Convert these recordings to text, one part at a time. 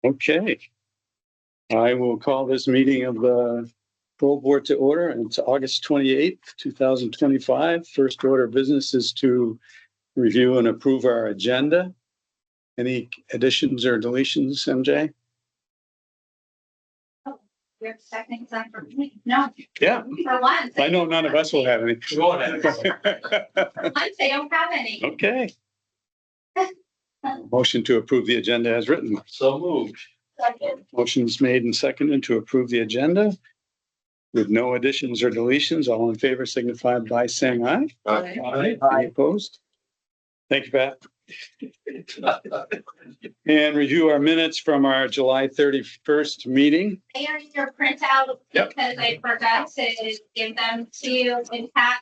Okay. I will call this meeting of the Parole Board to order, and it's August 28th, 2025. First order of business is to review and approve our agenda. Any additions or deletions, MJ? You're second time for me. No. Yeah. For once. I know none of us will have any. For once, they don't have any. Okay. Motion to approve the agenda as written. So moved. Second. Motion's made and seconded to approve the agenda with no additions or deletions. All in favor signify by saying aye. Aye. Any opposed? Thank you, Pat. And review our minutes from our July 31st meeting. They are in your printout Yep. because I forgot to give them to you and Pat.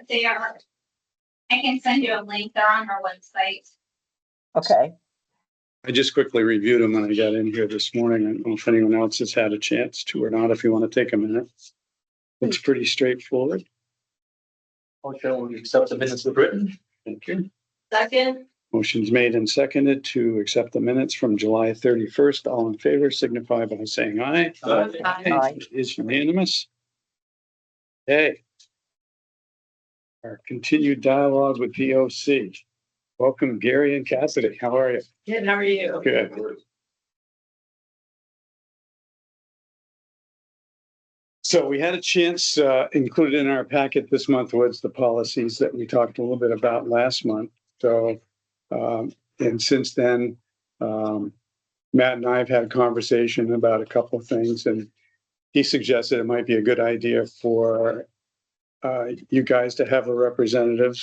They are. I can send you a link. They're on our website. Okay. I just quickly reviewed them when I got in here this morning. I don't know if anyone else has had a chance to or not, if you want to take a minute. It's pretty straightforward. Okay, we accept the minutes as written. Thank you. Second. Motion's made and seconded to accept the minutes from July 31st. All in favor signify by saying aye. Aye. It is unanimous. Okay. Our continued dialogue with DOC. Welcome, Gary and Cassidy. How are you? Good. How are you? Good. So we had a chance, included in our packet this month was the policies that we talked a little bit about last month. So, and since then, Matt and I have had a conversation about a couple of things, and he suggested it might be a good idea for you guys to have a representative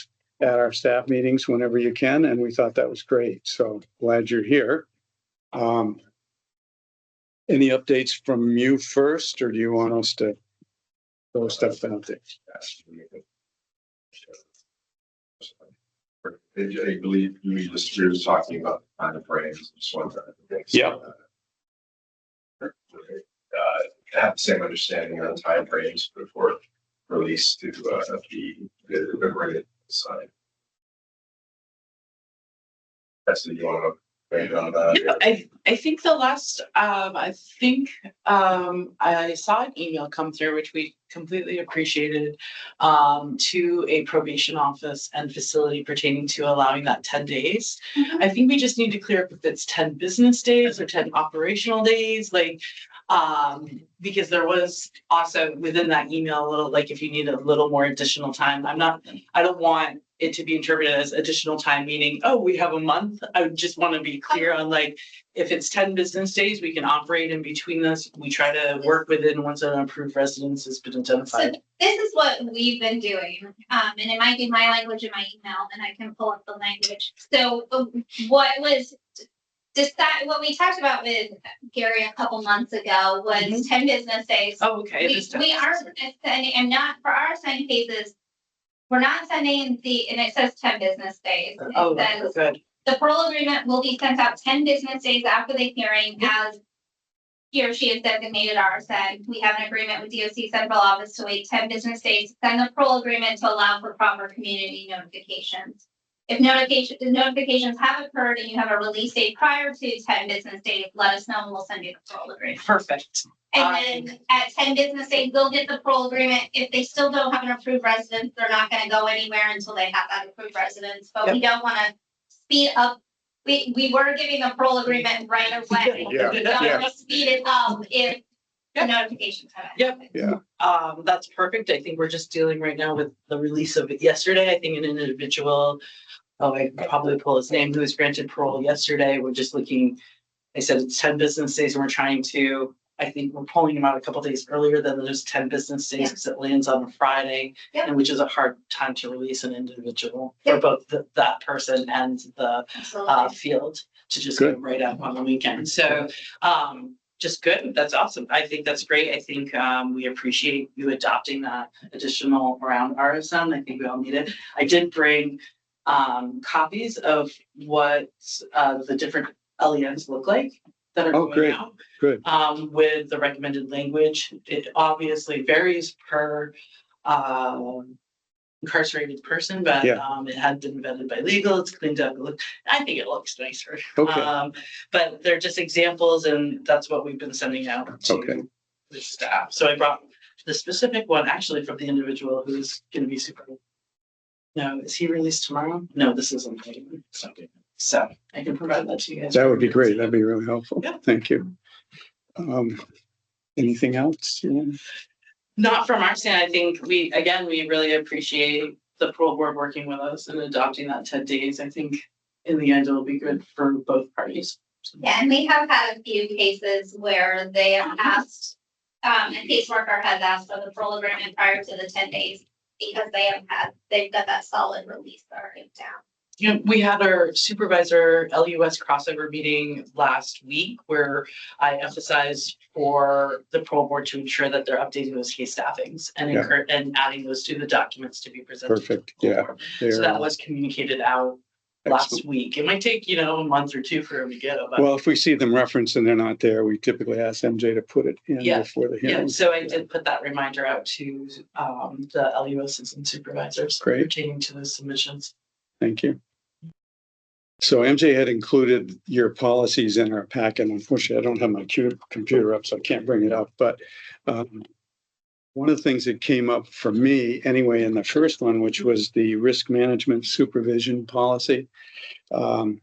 at our staff meetings whenever you can, and we thought that was great. So glad you're here. Any updates from you first, or do you want us to throw stuff out there? I believe you were just talking about the kind of frames. Yeah. Have the same understanding on time frames before release to the rated side. That's the you want to on that. I think the last I saw an email come through, which we completely appreciated, to a probation office and facility pertaining to allowing that 10 days. Mhm. I think we just need to clear up if it's 10 business days or 10 operational days, because there was also within that email a little, like, if you need a little more additional time. I don't want it to be interpreted as additional time, meaning, oh, we have a month. I just want to be clear on, like, if it's 10 business days, we can operate in between this. We try to work within once an approved residence has been So identified. this is what we've been doing, and it might be my language in my email, and I can pull up the language. So what we talked about with Gary a couple months ago was 10 business days. Oh, okay. We aren't sending, and not for our assigned cases, we're not sending and it says 10 business days. Oh, It says good. the parole agreement will be sent out 10 business days after the hearing as he or she is designated RSN. We have an agreement with DOC Central Office to wait 10 business days to send the parole agreement to allow for proper community notifications. If notifications have occurred and you have a release date prior to 10 business days, let us know and we'll send you the parole agreement. Perfect. And then at 10 business days, they'll get the parole agreement. If they still don't have an approved residence, they're not going to go anywhere until they have that approved residence. But we don't want to speed up. We were giving the parole agreement right away. Yeah, We don't yeah. want to speed it up if the Yep. notifications come in. Yep. Yeah. That's perfect. I think we're just dealing right now with the release of it yesterday. I think an individual, I can probably pull his name, who was granted parole yesterday. We're just looking, they said it's 10 business days and we're trying to, I think we're pulling him out a couple of days earlier than those 10 business days because it lands on a Friday, Yep. and which is a hard time to release an individual Yep. for both that person and the Absolutely. field to just go Good. right out on the weekend. So just good. That's awesome. I think that's great. I think we appreciate you adopting that additional around RSM. I think we all need it. I did bring copies of what the different LENs look like that are Oh, going great. out. Good. With the recommended language. It obviously varies per incarcerated person, but Yeah. it had been vetted by legal. It's cleaned up. I think it looks nicer. Okay. But they're just examples, and that's what we've been sending out to Okay. the staff. So I brought the specific one actually from the individual who's going to be super. No, is he released tomorrow? No, this isn't. So I can provide that to you guys. That would be great. That'd be really helpful. Yeah. Thank you. Anything else? Not from our stand. I think we really appreciate the parole board working with us and adopting that 10 days. I think in the end, it'll be good for both parties. Yeah, and we have had a few cases where they have asked, a caseworker has asked for the parole agreement prior to the 10 days because they've got that solid release already down. You know, we had our supervisor LUS crossover meeting last week where I emphasized for the parole board to ensure that they're updating those case staffings and Yeah. and adding those to the documents to be presented. Perfect. to the Yeah. board. So that was communicated out last week. It might take, a month or two for them to get them. But Well, if we see them referenced and they're not there, we typically ask MJ to put it in Yeah. before the yeah, hearing. so I did put that reminder out to the LUSs and supervisors Great. pertaining to those submissions. Thank you. So MJ had included your policies in our packet. Unfortunately, I don't have my computer up, so I can't bring it up. But one of the things that came up for me anyway in the first one, which was the risk management supervision policy. So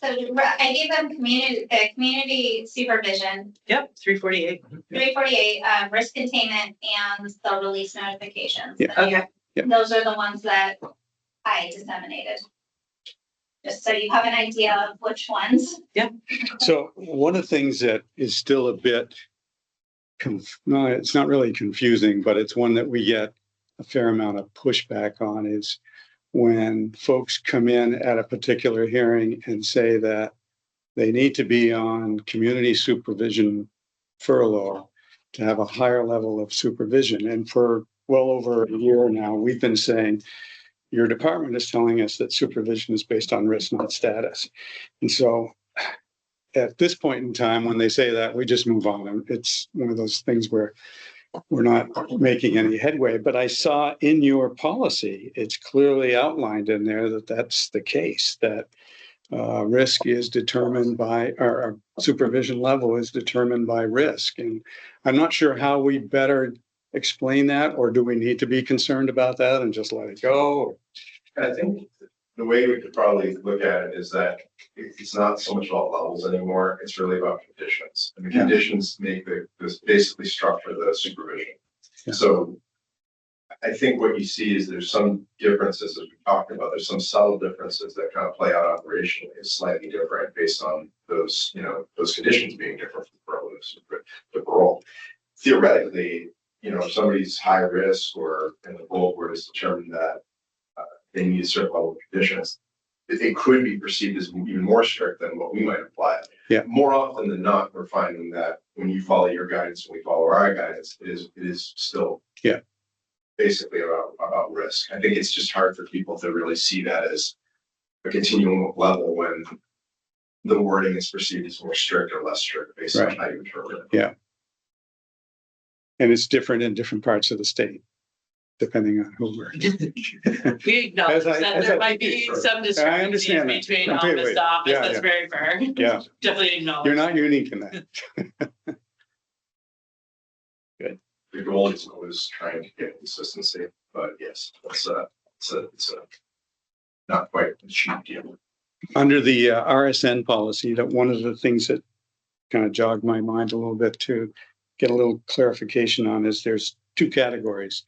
I gave them community supervision, Yep, 348. 348, risk containment and the release notifications. Yeah. Okay. Yeah. Those are the ones that I disseminated. Just so you have an idea of which ones. So one of the things that is still a bit, no, it's not really confusing, but it's one that we get a fair amount of pushback on is when folks come in at a particular hearing and say that they need to be on community supervision furlough to have a higher level of supervision. And for well over a year now, we've been saying, your department is telling us that supervision is based on risk, not status. And so at this point in time, when they say that, we just move on. And it's one of those things where we're not making any headway. But I saw in your policy, it's clearly outlined in there that that's the case, that risk is determined by, or supervision level is determined by risk. And I'm not sure how we better explain that, or do we need to be concerned about that and just let it go? I think the way we could probably look at it is that it's not so much about levels anymore. It's really about conditions. And the conditions make this basically structure the supervision. Yeah. So I think what you see is there's some differences, as we talked about, there's some subtle differences that kind of play out operationally. It's slightly different based on those, those conditions being different from the parole. Theoretically, if somebody's high risk or in the parole board is determined that they need a certain level of conditions, it could be perceived as even more strict than what we might apply. Yeah. More often than not, we're finding that when you follow your guidance and we follow our guidance, it is still basically about risk. I think it's just hard for people to really see that as a continuum of level when the wording is perceived as more strict or less strict based on how you interpret it. Yeah. And it's different in different parts of the state, depending on who we're. We acknowledge that there might be some discrepancies understand that between completely. office to office. Yeah, That's yeah. very fair. Yeah. Definitely acknowledge. You're not unique in that. The goal is always trying to get consistency, but yes, it's a not quite a cheap deal. Under the RSN policy, that one of the things that kind of jogged my mind a little bit to get a little clarification on is there's two categories: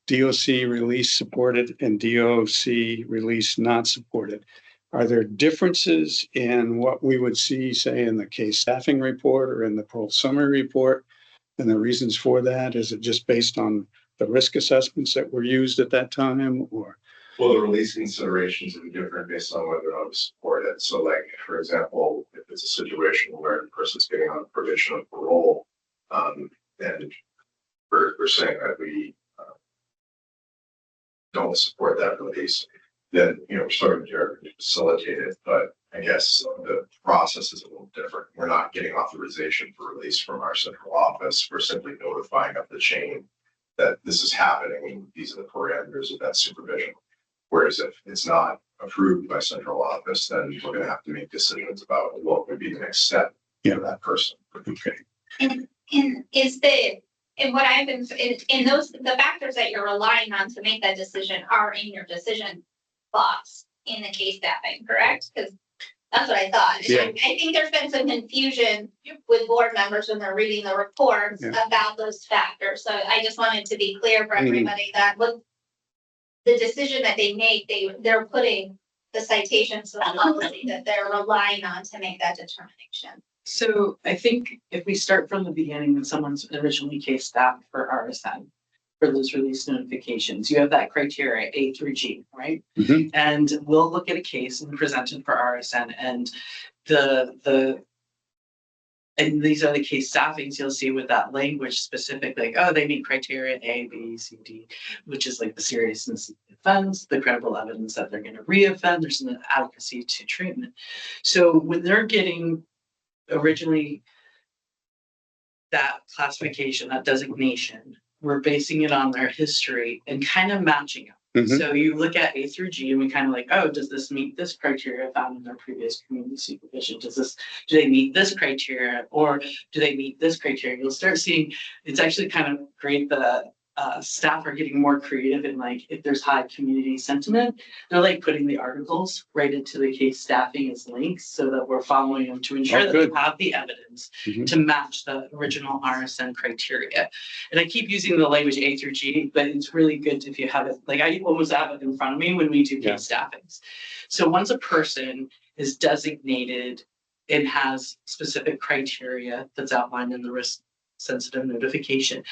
DOC release supported and DOC release not supported. Are there differences in what we would see, say, in the case staffing report or in the parole summary report? And the reasons for that, is it just based on the risk assessments that were used at that time, or? Well, the release considerations are different based on whether or not we support it. So, like, for example, if it's a situation where the person's getting on probation of parole, and we're saying that we don't support that release, then we're starting to facilitate it. But I guess the process is a little different. We're not getting authorization for release from our central office. We're simply notifying up the chain that this is happening and these are the parameters of that supervision. Whereas if it's not approved by central office, then we're gonna have to make decisions about what would be the next step for that person. Okay. And what I've been, in those, the factors that you're relying on to make that decision are in your decision box in the case staffing, correct? Because that's what I thought. Yeah. I think there's been some confusion with board members when they're reading the reports about those factors. So I just wanted to be clear for everybody that what the decision that they make, they're putting the citations to the policy that they're relying on to make that determination. So I think if we start from the beginning, when someone's originally case staffed for RSN, for those release notifications, you have that criteria A through G, right? Mhm. And we'll look at a case and present it for RSN, and and these are the case staffings you'll see with that language specific, like, oh, they meet criteria A, B, C, D, which is like the seriousness of the offense, the credible evidence that they're going to reoffend, there's an adequacy to treatment. So when they're getting originally that classification, that designation, we're basing it on their history and kind of matching it. Mhm. So you look at A through G and we kind of like, oh, does this meet this criteria found in their previous community supervision? Do they meet this criteria, or do they meet this criteria? You'll start seeing, it's actually kind of great that staff are getting more creative, and like if there's high community sentiment, they're like putting the articles right into the case staffing as links so that we're following them to ensure that good. they have the evidence Mhm. to match the original RSN criteria. And I keep using the language A through G, but it's really good if you have it, like I almost have it in front of me when we do case staffings. So once a person is designated and has specific criteria that's outlined in the risk sensitive notification,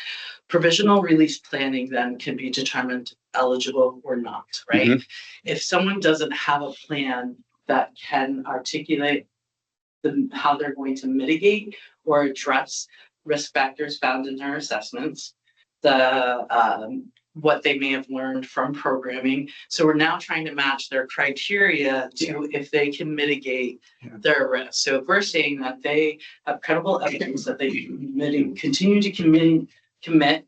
provisional release planning then can be determined eligible or not, right? If someone doesn't have a plan that can articulate how they're going to mitigate or address risk factors found in their assessments, what they may have learned from programming. So we're now trying to match their criteria to if they can mitigate their risk. So if we're saying that they have credible evidence that they continue to commit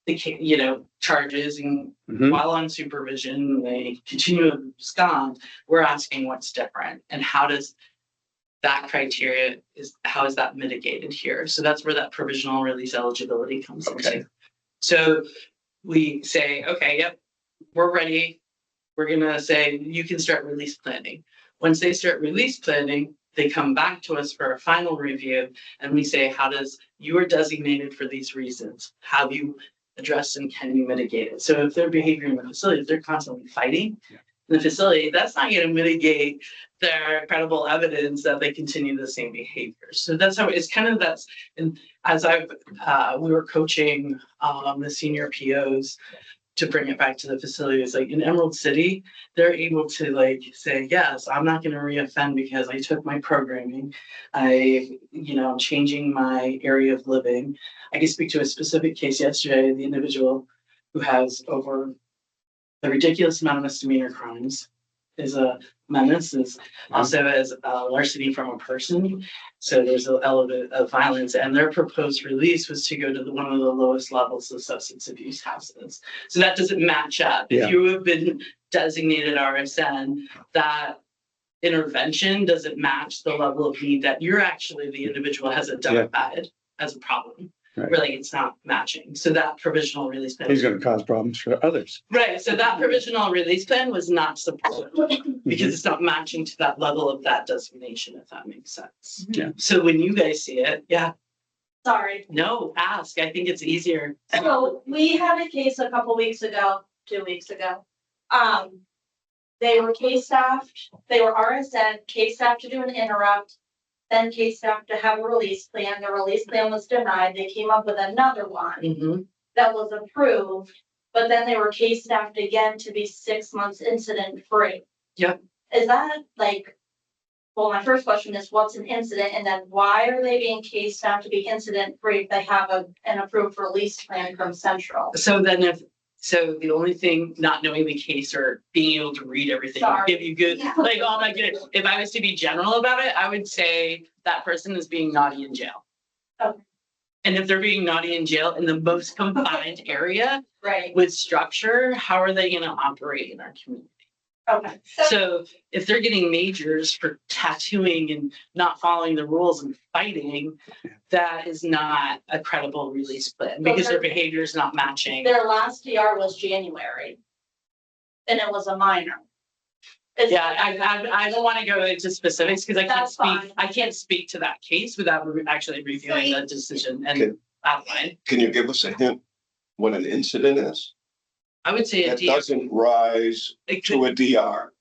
the charges, and while on supervision they continue to abscond, we're asking what's different and how does that criteria how is that mitigated here? So that's where that provisional release eligibility comes into. So we say, okay, yep, we're ready. We're gonna say you can start release planning. Once they start release planning, they come back to us for a final review, and we say, how does you are designated for these reasons? Have you addressed and can you mitigate it? So if their behavior in the facility, if they're constantly fighting in the facility, that's not going to mitigate their credible evidence that they continue the same behavior. So that's how it's kind of that's, and as we were coaching the senior POs to bring it back to the facilities, like in Emerald City, they're able to like say, yes, I'm not going to reoffend because I took my programming. I'm changing my area of living. I can speak to a specific case yesterday, the individual who has over a ridiculous amount of misdemeanor crimes, is a menace, is also as larceny from a person. So there's an element of violence, and their proposed release was to go to one of the lowest levels of substance abuse houses. So that doesn't match up. If you have been designated RSN, that intervention doesn't match the level of need that you're actually the individual has identified as a problem. Right. Really, it's not matching. So that provisional release plan. He's going to cause problems for others. Right. So that provisional release plan was not supported because it's not matching to that level of that designation, if that makes sense. Yeah. So when you guys see it, Sorry. no, ask. I think it's easier. So we had a case a couple weeks ago, 2 weeks ago. They were case staffed, they were RSN, case staffed to do an interrupt, then case staffed to have a release plan. The release plan was denied. They came up with another one that was approved, but then they were case staffed again to be 6 months incident free. Yep. Is that like, well, my first question is what's an incident, and then why are they being case staffed to be incident free if they have an approved release plan from Central? So then so the only thing, not knowing the case or being able to read everything, Sorry. give you good, like, oh my goodness, if I was to be general about it, I would say that person is being naughty in jail. Okay. And if they're being naughty in jail in the most confined area Right, with structure, how are they gonna operate in our community? okay. So if they're getting majors for tattooing and not following the rules and fighting, that is not a credible release plan because their behavior is not matching. Their last DR was January. And it was a minor. Yeah, I don't want to go into specifics because That's fine. I can't speak to that case without actually reviewing the decision and outline. Can you give us a hint what an incident is? I would say a That DR, doesn't rise it to could, a DR.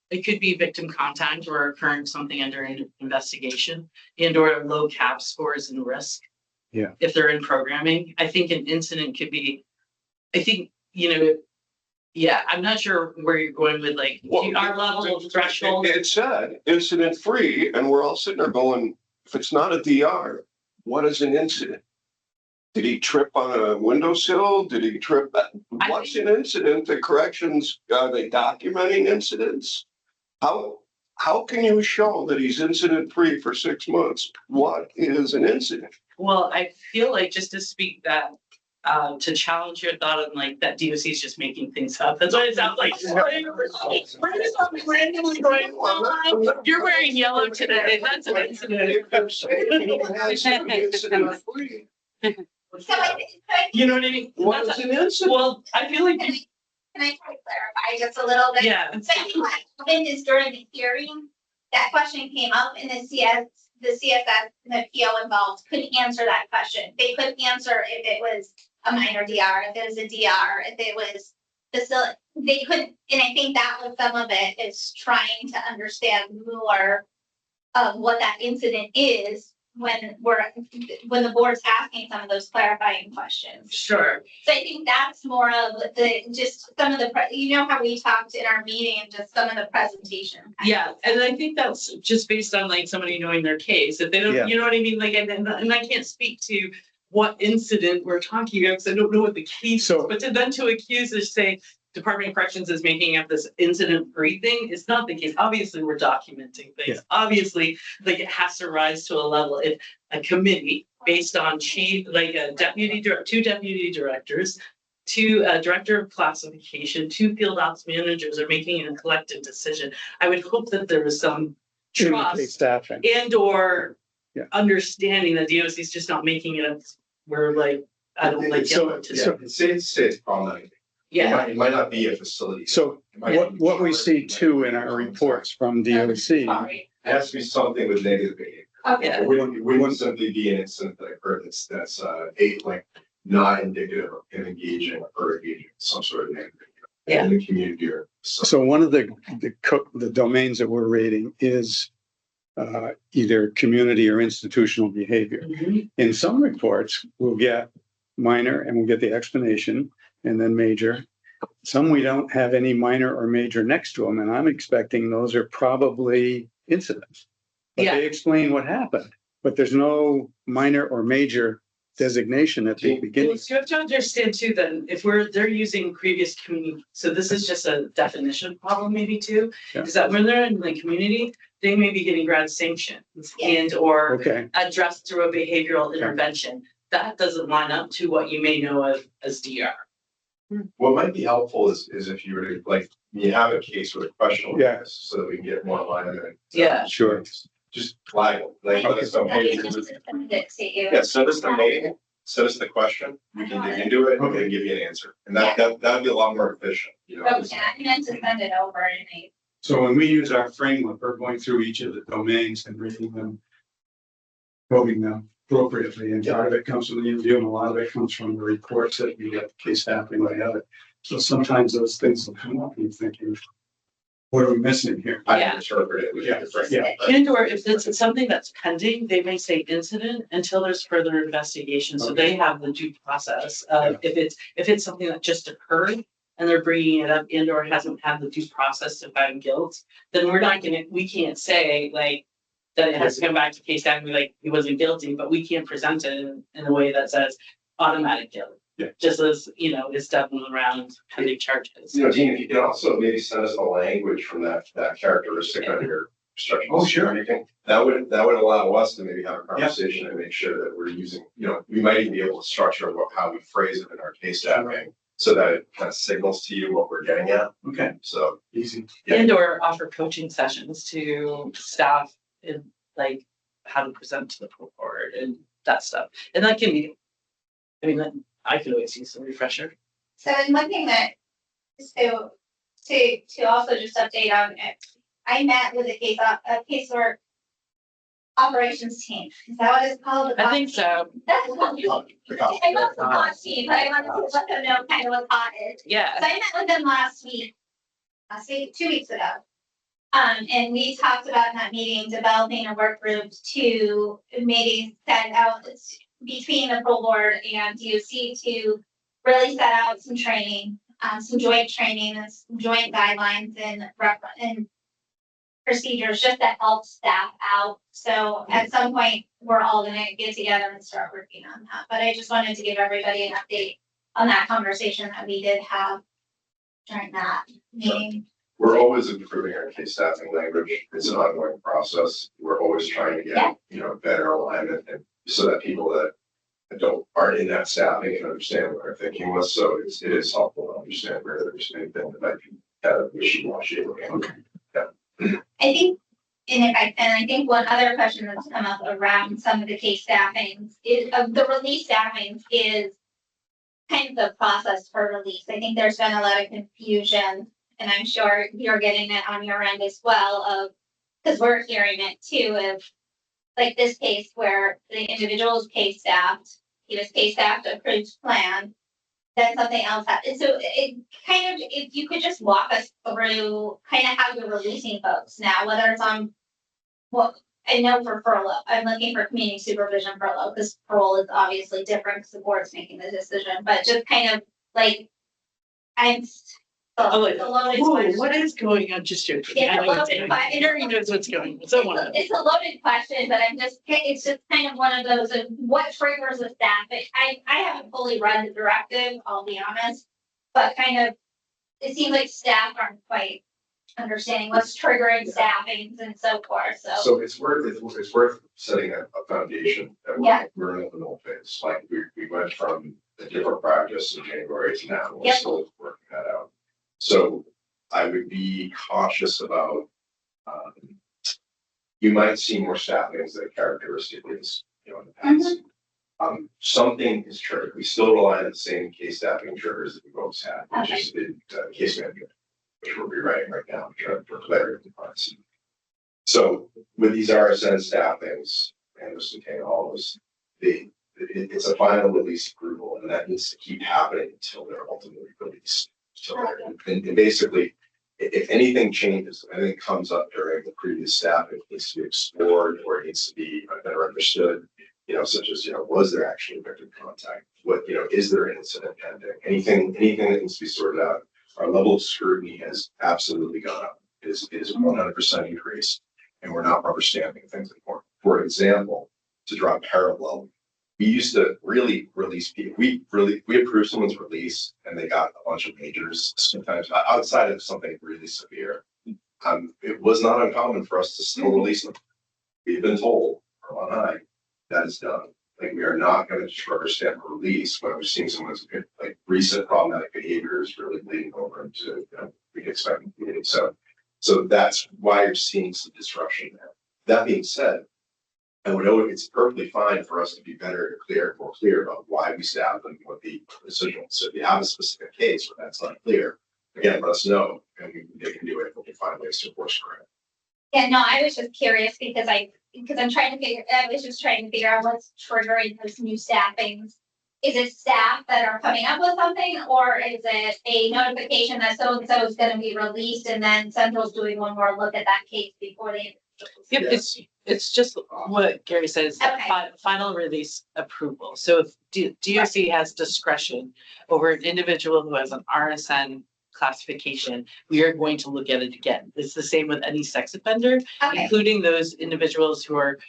it could be victim contact or occurring something under investigation and or low CAP scores and risk. Yeah. If they're in programming, I think an incident could be, I think, yeah, I'm not sure where you're going with like our level of threshold. It said incident free, and we're all sitting there going, if it's not a DR, what is an incident? Did he trip on a windowsill? Did he trip? What's an incident? The corrections, are they documenting incidents? How can you show that he's incident free for 6 months? What is an incident? Well, I feel like just to speak that, to challenge your thought on like that DOC is just making things up. That's what it sounds like. We're just randomly going, "Oh, you're wearing yellow today. That's an incident." I'm saying he has to be incident free. So I You know what I mean? What is an incident? Well, I feel like, can I try to clarify just a little bit? yeah, So I think what happened is during the hearing, that question came up and the CSS and the PO involved couldn't answer that question. They couldn't answer if it was a minor DR, if it was a DR, if it was facility. They couldn't, and I think that was some of it is trying to understand more of what that incident is when the board's asking some of those clarifying questions. sure. So I think that's more of just some of the, how we talked in our meeting and just some of the presentation. Yeah, and I think that's just based on like somebody knowing their case. If they Yeah. don't, you know what I mean? Like, and I can't speak to what incident we're talking about because I don't know what the case is. So- But to accuse us, say, Department of Corrections is making up this incident-free thing, it's not the case. Obviously, we're documenting things. Yeah. Obviously, like it has to rise to a level. If a committee based on like a two deputy directors, director of classification, 2 field ops managers are making a collective decision. I would hope that there was some Communicate trust staffing. and or Yeah. understanding that DOC is just not making it up. We're like, I don't like So, yellow today. yeah, it's problematic. Yeah. It might not be a facility. So It might be- what we see too in our reports from DOC, Sorry. It has to be something with negative behavior. Okay, Yeah. It wouldn't simply be an incident that occurred that's like not indicative of him engaging or engaging in some sort of negative behavior in the community or. so one of the domains that we're rating is either community or institutional behavior. Mhm. In some reports, we'll get minor and we'll get the explanation and then major. Some we don't have any minor or major next to them, and I'm expecting those are probably incidents. But Yeah. they explain what happened, but there's no minor or major designation at the Well, beginning. you have to understand too, then, if they're using previous community, so this is just a definition problem maybe too. Yeah. Is that when they're in the community, they may be getting grad sanctions and or Okay, addressed through a behavioral intervention. That doesn't line up to what you may know of as DR. What might be helpful is if you were to, like, you have a case with a question like Yeah. this, so that we can get more alignment. Yeah. Sure. Just flag it, like, let us know, I hey, can just send it to you. yeah, send us the name, send us the question, we can dig into it, and we can give you an answer. And that'd be a lot more efficient, Okay, I meant to send it over and so when we use our framework, we're going through each of the domains and reading them, coding them appropriately, and part of it comes from the interview, and a lot of it comes from the reports that we get, the case happening, we have it. So sometimes those things will come up and you're thinking, what are we missing here? I Yeah. can interpret it. Yeah, yeah. And or if it's something that's pending, they may say incident until there's further investigation. So they have the due process of if it's something that just occurred and they're bringing it up and or hasn't had the due process to find guilt, then we can't say like that it has to come back to case and be like, he wasn't guilty, but we can't present it in a way that says automatic guilt. Yeah. Just as, it's done around pending charges. Dean, if you can also maybe send us the language from that characteristic on your restructuring. Oh, sure. Anything, that would allow us to maybe have a conversation and make sure that we're using, we might even be able to structure how we phrase it in our case staffing so that it kind of signals to you what we're getting at. Okay, So, easy. Yeah. And or offer coaching sessions to staff in like how to present to the full board and that stuff. And that can be, I mean, I could always use some refresher. So and one thing that, so to also just update on it, I met with a casework operations team. Is that what it's called? I think so. That's what I love the COTS team, but I wanted to let them know kind of what COT is. Yeah. So I met with them last week, 2 weeks ago. And we talked about in that meeting, developing a work group to maybe set out between the full board and DOC to really set out some training, some joint training and some joint guidelines and procedures just to help staff out. So at some point, we're all gonna get together and start working on that. But I just wanted to give everybody an update on that conversation that we did have during that meeting. we're always improving our case staffing language. It's an ongoing process. We're always trying to get, better alignment and so that people that aren't in that staffing can understand what our thinking was. So it is helpful to understand where there's anything that might be kind of wishy-washy. Okay. I think, I think one other question that's come up around some of the case staffings is, of the release staffings is kind of the process for release. I think there's been a lot of confusion, and I'm sure you're getting it on your end as well of, because we're hearing it too, of like this case where the individual is case staffed, he was case staffed, approved plan, then something else happened. So it kind of, if you could just walk us through kind of how you're releasing folks now, whether it's on what I know for furlough, I'm looking for community supervision furlough because parole is obviously different because the board's making the decision, but just kind of like it's a loaded question. What is going on? Just joking. It's I a know what's loaded going on. question. Harry knows what's going on. So on. It's a loaded question, but it's just kind of one of those of what triggers a staff. I haven't fully read the directive, I'll be honest. But kind of, it seems like staff aren't quite understanding what's triggering staffings and so forth, so. So it's worth setting a foundation that we're in the middle phase. Like we went from a different practice in January to now, we're still working that out. So I would be cautious about, you might see more staffings that characteristically is, in the past. Something is triggered. We still rely on the same case staffing triggers that we've always had, which is the case management, which we're rewriting right now, trying for clarity and privacy. So with these RSN staffings, and this contain all those, it's a final release approval, and that needs to keep happening until they're ultimately released. So, and basically, if anything changes, if anything comes up during the previous staffing, it needs to be explored or it needs to be better understood. Such as, was there actually victim contact? What, is there an incident pending? Anything that needs to be sorted out. Our level of scrutiny has absolutely gone up. It is 100% increased, and we're not rubber stamping things anymore. For example, to draw a parallel, we used to really release people. We approved someone's release, and they got a bunch of majors. Sometimes outside of something really severe, it was not uncommon for us to still release them. We've been told from on high that is done. Like we are not going to just rubber stamp a release when we're seeing someone's like recent problematic behaviors really bleeding over into we expect. So that's why you're seeing some disruption there. That being said, I would know it's perfectly fine for us to be more clear about why we staff and what the decision was. So if you have a specific case where that's not clear, again, let us know and they can do it. We can find ways to course correct. Yeah, no, I was just curious because I was just trying to figure out what's triggering those new staffings. Is it staff that are coming up with something, or is it a notification that so-and-so is gonna be released and then Central's doing one more look at that case before they? Yep, it's just what Gary says, final release approval. So if DOC has discretion over an individual who has an RSN classification, we are going to look at it again. It's the same with any sex offender, including those individuals who are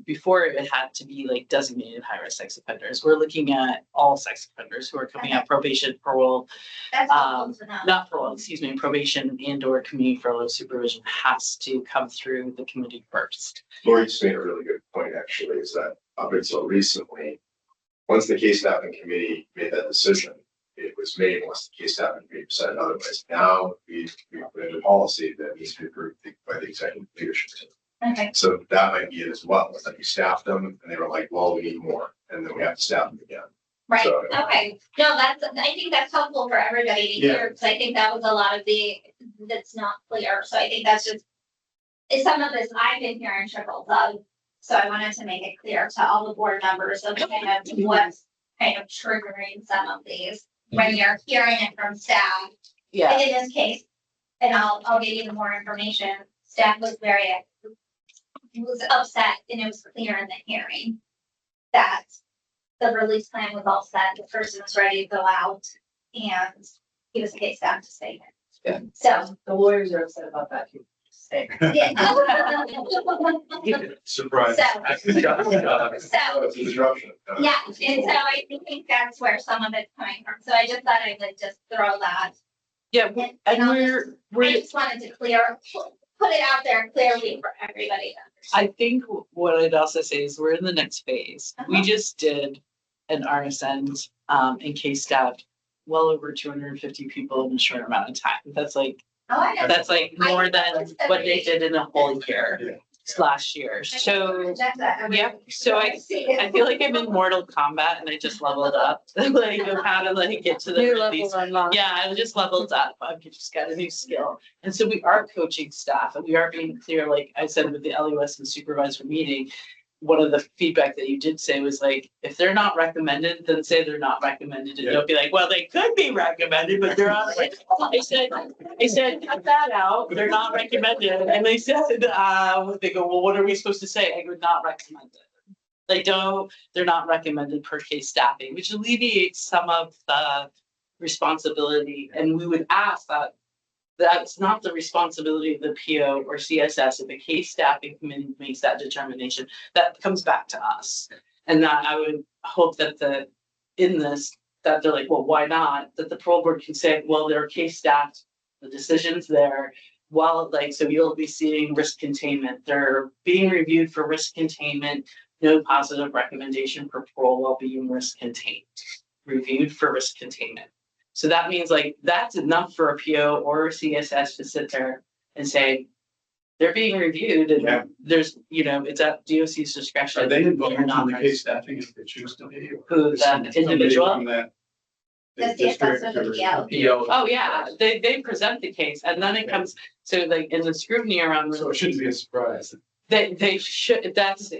before it had to be like designated high-risk sex offenders. We're looking at all sex offenders who are coming out probation, parole, That's helpful to know. not parole, excuse me, probation and or community furlough supervision has to come through the committee first. Lori just made a really good point, actually, is that up until recently, once the case staffing committee made that decision, it was made once the case staffing committee decided otherwise. Now we put in a policy that needs to be approved by the executive leadership team. Okay, So that might be it as well. It's like we staffed them and they were like, well, we need more. And then we have to staff them again. right, So- okay. No, I think that's helpful for everybody to hear, because I think that was a lot of that's not clear. So I think that's just, some of this I've been hearing trickles of. So I wanted to make it clear to all the board members of kind of what's kind of triggering some of these when you're hearing it from staff. Yeah, Like in this case, and I'll give you more information, staff was was upset, and it was clear in the hearing that the release plan was all set, the person was ready to go out, and he was case down to stay Yeah. in. So, the lawyers are upset about that too. yeah. Surprise. So- It's a disruption. Yeah, and so I think that's where some of it's coming from, so I just thought I would just throw that. Yeah, And and I'll we're, I we're, just wanted to put it out there clearly for everybody to I think what I'd also say is we're in the next phase. We Uh-huh. just did an RSN, and case staffed well over 250 people in a short amount of time. That's like, Oh, I know. that's like more than what they did in a whole year Yeah. last year. So, yeah, so I I feel like I'm in Mortal Kombat and I just leveled up, like of how to like get to the release. Yeah, I just leveled up. I've just got a new skill. And so we are coaching staff and we are being clear, like I said with the LUS and supervisor meeting. One of the feedback that you did say was like, if they're not recommended, then say they're not recommended. And don't be like, well, they could be recommended, but they're not. I said, cut that out. They're not recommended. And they said, they go, well, what are we supposed to say? I go, not recommended. Like, they're not recommended per case staffing, which alleviates some of the responsibility. And we would ask that that's not the responsibility of the PO or CSS. If a case staffing committee makes that determination, that comes back to us. And that I would hope that that they're like, well, why not? That the parole board can say, well, they're case staffed, the decision's there. Well, like, so you'll be seeing risk containment. They're being reviewed for risk containment, no positive recommendation for parole while being risk contained. Reviewed for risk containment. So that means like, that's enough for a PO or a CSS to sit there and say, they're being reviewed Yeah. and there's, it's at DOC's discretion. Are they They're involved not in the right. case staffing if they choose to be? or Who, is the somebody individual? from that That's the district assessor, or- the PO. Oh, yeah, they present the case and then it comes, so like in the scrutiny around. So it shouldn't be a surprise. They should,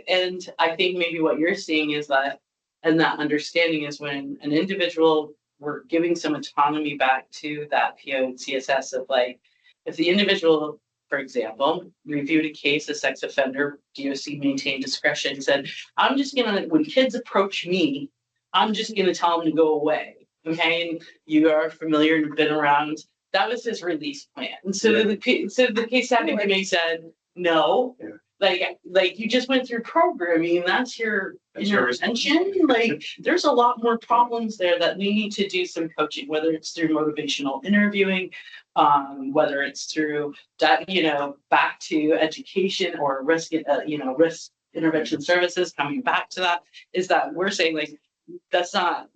and I think maybe what you're seeing is that, and that understanding is when an individual, we're giving some autonomy back to that PO and CSS of like, if the individual, for example, reviewed a case, a sex offender, DOC maintained discretion, said, I'm just gonna, when kids approach me, I'm just gonna tell them to go away, okay? And you are familiar and been around, that was his release plan. And so the case staffing committee said, no. Yeah. Like you just went through programming, that's your That's your intervention, like there's a lot more problems there that we need to do some coaching, whether it's through motivational interviewing, whether it's through that, back to education or risk intervention services, coming back to that, is that we're saying like, that's not,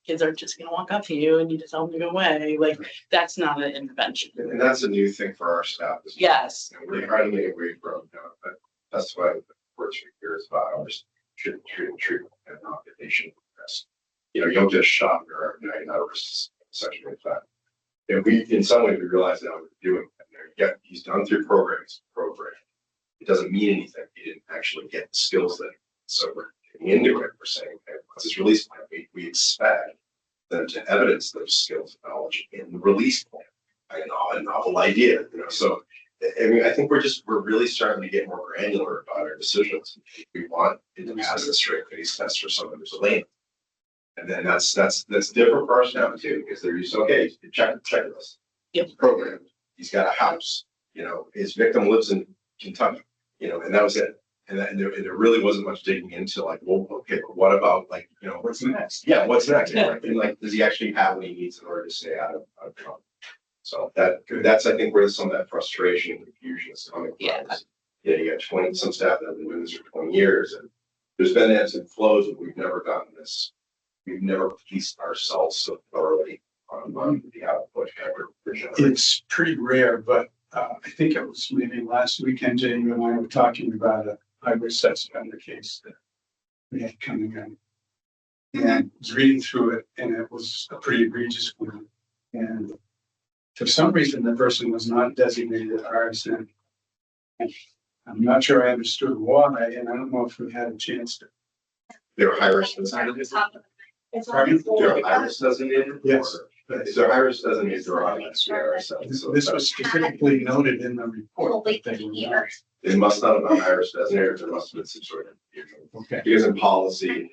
kids aren't just gonna walk up to you and you just tell them to go away, like, that's not an intervention. And that's a new thing for our staff. as well. Yes, And we're trying to get away from, but that's why the first few years about ours, treatment, and not the patient risk. You don't just shop your, you're not a risk sexual effect. And in some ways, we realize now we're doing that. He's done through programs. It doesn't mean anything. He didn't actually get the skills that, so we're getting into it. We're saying, okay, what's his release plan? We expect them to evidence those skills and knowledge in the release plan. A novel idea, so I mean, I think we're really starting to get more granular about our decisions. We want it to pass the straight face test for someone who's a layman. And then that's different for us now too, because they're used, okay, check checklist. Yep. Program. He's got a house, his victim lives in Kentucky. and that was it. And there really wasn't much digging into like, well, okay, but what about like, What's next? yeah, what's next? And like, does he actually have what he needs in order to stay out of trouble? So that's, I think, where some of that frustration and confusion is coming from. Yeah. Yeah, you got 20, some staff that have been doing this for 20 years, and there's been ebbs and flows, but we've never gotten this. We've never policed ourselves so thoroughly on the output ever. It's pretty rare, but I think it was maybe last weekend, Jay, you and I were talking about a high-risk sex offender case that we had coming in. And was reading through it, and it was a pretty egregious one. And for some reason, the person was not designated RSN. And I'm not sure I understood why, and I don't know if we had a chance to. They're high risk designated. It's Pardon? They're high risk designated. Yes. If they're high risk designated, they're on that SPR. So This was specifically noted in the report. that they were not. It must not have been high risk designated. There must have been some sort of confusion. Okay, Because in policy,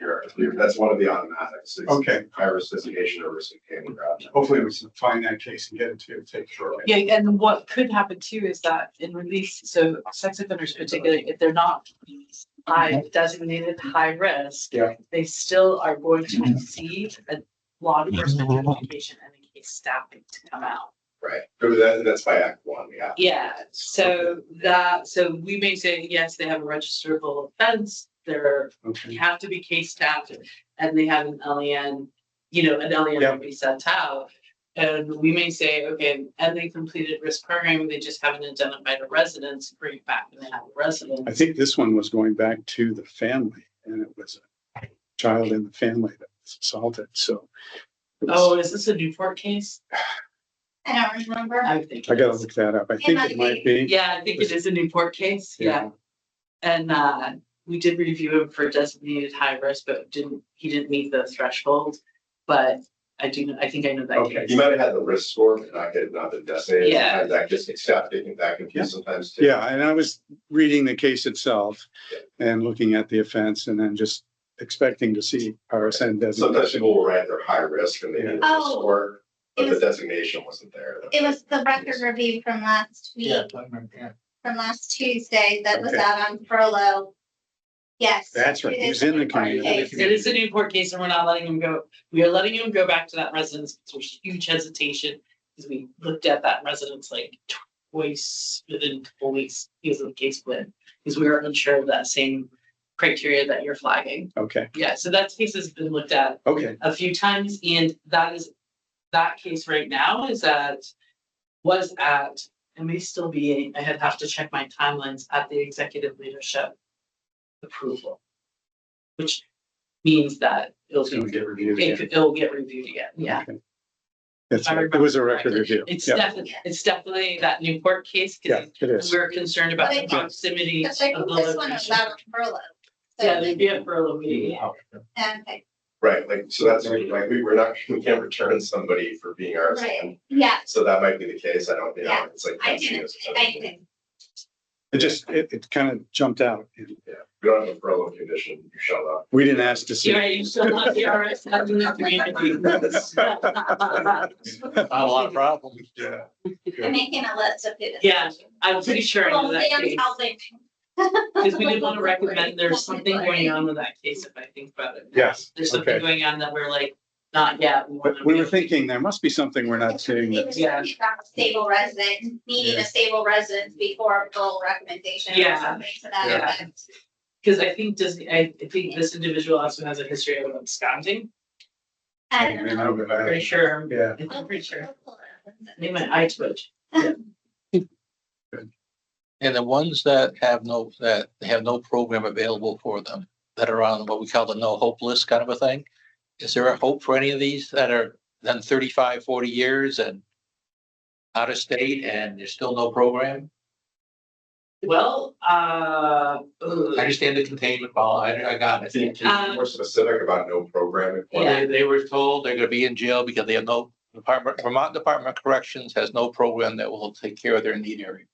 that's one of the automatics. It's okay. high risk designation or risk of payment. Hopefully we can find that case and get it to you, take care of it. Yeah, and what could happen too is that in release, so sex offenders particularly, if they're not designated high risk. Yeah. They still are going to receive a law enforcement notification and a case staffing to come out. Right. That's by Act 1. Yeah. Yeah, so we may say, yes, they have a registerable offense, they're, Okay, they have to be case staffed, and they have an LEN, an LEN Yeah. will be sent out. And we may say, okay, and they completed risk program, they just haven't identified a residence, bring it back when they have a residence. I think this one was going back to the family, and it was a child in the family that was assaulted, so. Oh, is this a Newport case? I don't remember. I think. I it gotta is. look that up. I think it might be. Yeah, I think it is a Newport case, yeah. And we did review him for designated high risk, but he didn't meet the threshold. But I think I know that Okay. case. You might have had the risk score, but not the designated. Yeah. Sometimes that just gets getting back confused sometimes too. Yeah, and I was reading the case itself and looking at the offense and then just expecting to see RSN Sometimes designation. people will write they're high risk and they need a risk Oh, score, but it the was- designation wasn't there. It was the record review from last week, from last Tuesday that was Okay. out on Parole. Yes. That's right. it He's is in the Newport community. case. It is a Newport case and we're not letting him go. We are letting him go back to that residence. There's huge hesitation because we looked at that residence like twice within a couple weeks because of the case split. Because we were unsure of that same criteria that you're flagging. Okay, Yeah, so that case has been looked at okay, a few times and that case right now was at, and may still be, I have to check my timelines at the executive leadership approval. Which means that it's gonna get reviewed again. it'll get reviewed again, yeah. Okay. That's I right. It was a remember record correctly. review. It's Yeah, definitely that Newport case, yeah, because it is. we're concerned about the But proximity of But the I think this one was location. out on Parole. So Yeah, they'd be at Berlin, we, okay, Right, like, so that's like, we can't return somebody for being RSN. right, yeah, So that might be the case. I don't, Yeah, it's like. I didn't, I didn't. It kind of jumped out. And Yeah, we don't have a furlough condition. You shall not. we didn't ask to see. you're right, you still not the RS, not in the community. Not a lot of problems. Yeah. I'm making a list of who this. Yeah, I'm pretty sure I know Well, that Dan's case. helping. Because we didn't want to recommend, there's something going on with that case, if I think about it. Yes, There's something okay. going on that we're like, not yet. But we were thinking there must be something we're not seeing. They that- were talking about a stable resident, needing a stable residence before a full recommendation or Yeah. something to that Yeah. effect. Because I think this individual also has a history of absconding. I don't know. remember that. Pretty sure, Yeah, I'm pretty sure. Maybe my eye twitch. And the ones that have no program available for them, that are on what we call the no hope list kind of a thing. Is there a hope for any of these that are done 35, 40 years and out of state and there's still no program? Well, I understand the containment policy. I got I it. think to be more specific about no programming. Yeah. They were told they're gonna be in jail because they have Vermont Department of Corrections has no program that will take care of their need area.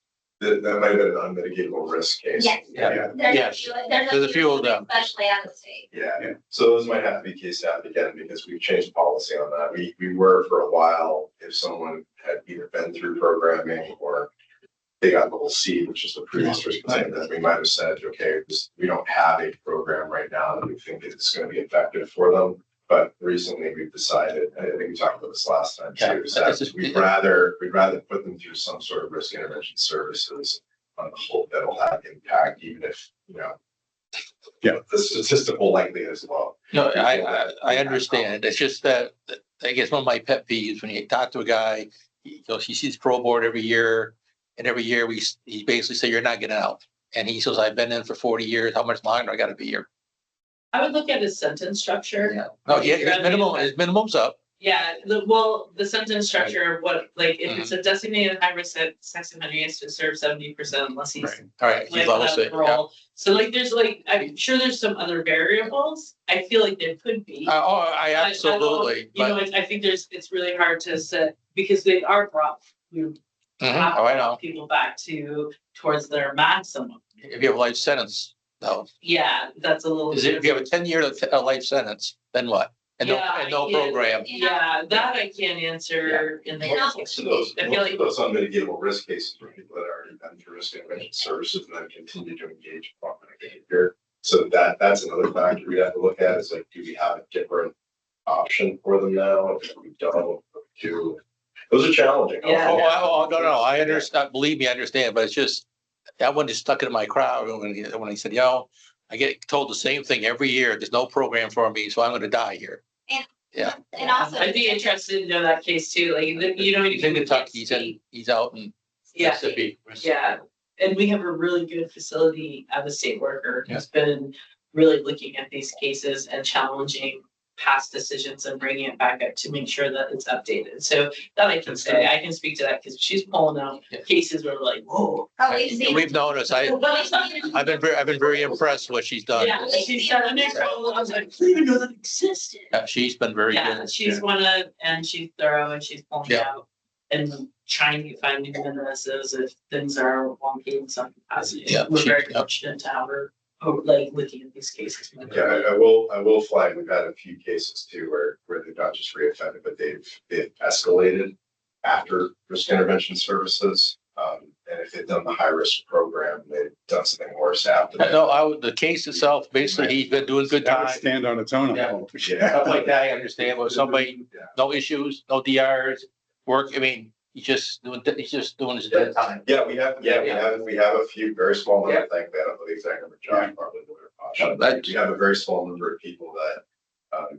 That might have been an unmitigatable risk case. Yes. yeah. Yes. There's a few of them. Especially out of state. Yeah, Yeah. so those might have to be case staffed again because we've changed policy on that. We were for a while, if someone had either been through programming or they got level C, which is the previous risk containment, that we might have said, okay, we don't have a program right now that we think is going to be effective for them. But recently we've decided, I think we talked about this last time too, is that we'd rather put them through some sort of risk intervention services on the hope that it'll have impact, even if, the statistical likelihood is low. No, I understand. It's just that, I guess one of my pet peeves, when you talk to a guy, he goes, he sees pro board every year, and every year he basically say, you're not getting out. And he says, I've been in for 40 years. How much longer do I gotta be here? I would look at his sentence structure. Yeah. No, yeah, his minimum's up. Yeah, the sentence structure, what, like, if it's a designated high-risk sex offender, he has to serve 70% unless he's Right. All right. He's like level on six. Yeah. parole. So like, there's like, I'm sure there's some other variables. I feel like there could be. Oh, I But absolutely. You know, I think it's really hard to set, because they are brought, Oh, I know. people back towards their maximum. If you have a life sentence, no. Yeah, that's a little. Is it, if you have a 10-year life sentence, then what? And no program. Yeah, that I can't answer in the. Most of those, I feel most of like, those unmitigatable risk cases were people that already been through risk intervention services and then continue to engage in problematic behavior. So that's another factor we have to look at, is like, do we have a different option for them now? If we don't, those are challenging. Yeah. No, I understand. Believe me, I understand, but it's just, that one just stuck in my crowd when he said, I get told the same thing every year. There's no program for me, so I'm gonna die here. And also. I'd be interested to know that case too, like, He's in Kentucky, he's out in Yeah, Mississippi. yeah, and we have a really good facility out-of-state worker Yeah. who's been really looking at these cases and challenging past decisions and bringing it back up to make sure that it's updated. So that I can say, I can speak to that, because she's pulling out Yeah. cases where we're like, whoa. Oh, we've seen. We've noticed, I've been very impressed what she's done. Yeah, she's done an incredible, I was like, I didn't even know that existed. She's been very Yeah, good. she's and she's thorough, and she's pulling Yeah. out and trying to find new businesses if things are wonky in some capacity. Yeah, We're very fortunate to have her, like, looking at these cases. Yeah, I will flag, we've had a few cases too where they've not just reoffended, but they've escalated after risk intervention services. And if they've done the high risk program, they've done something worse after that. No, the case itself, basically, he's been doing good That would time. stand on its own. I Yeah. hope. Stuff like that, I understand, but somebody, Yeah. no issues, no DRs, work, I mean, he's just doing his dead time. Yeah, we have a few, very small number, I think, I don't know the exact number, Josh probably would have. That- We have a very small number of people that,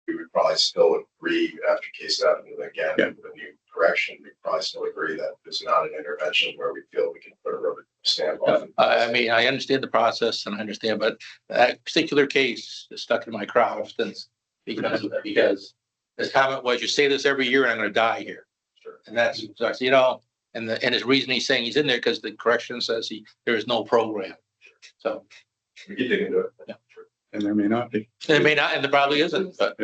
we would probably still agree after case staff, and again, Yeah. with a new correction, we'd probably still agree that it's not an intervention where we feel we can put a rubber stamp on. I mean, I understand the process and I understand, but that particular case is stuck in my crowd since, because his comment was, you say this every year and I'm gonna die here. Sure. And that's, and his reason he's saying he's in there because the correction says there is no program. So We can dig into it. Yeah. And there may not be. it may not, and there probably isn't, but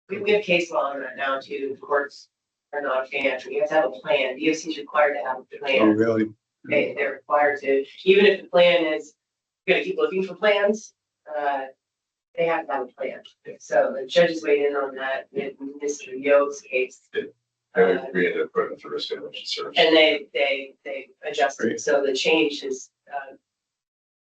We have case law on that now too, the courts are not a fan, you have to have a plan, DOC is required to have a Oh, plan. really? They're required to, even if the plan is, you're gonna keep looking for plans, they have to have a plan. So the judges weighed in on that with Mr. Yo's case. And we ended up putting through risk intervention services. And they adjusted, Great. so the change is,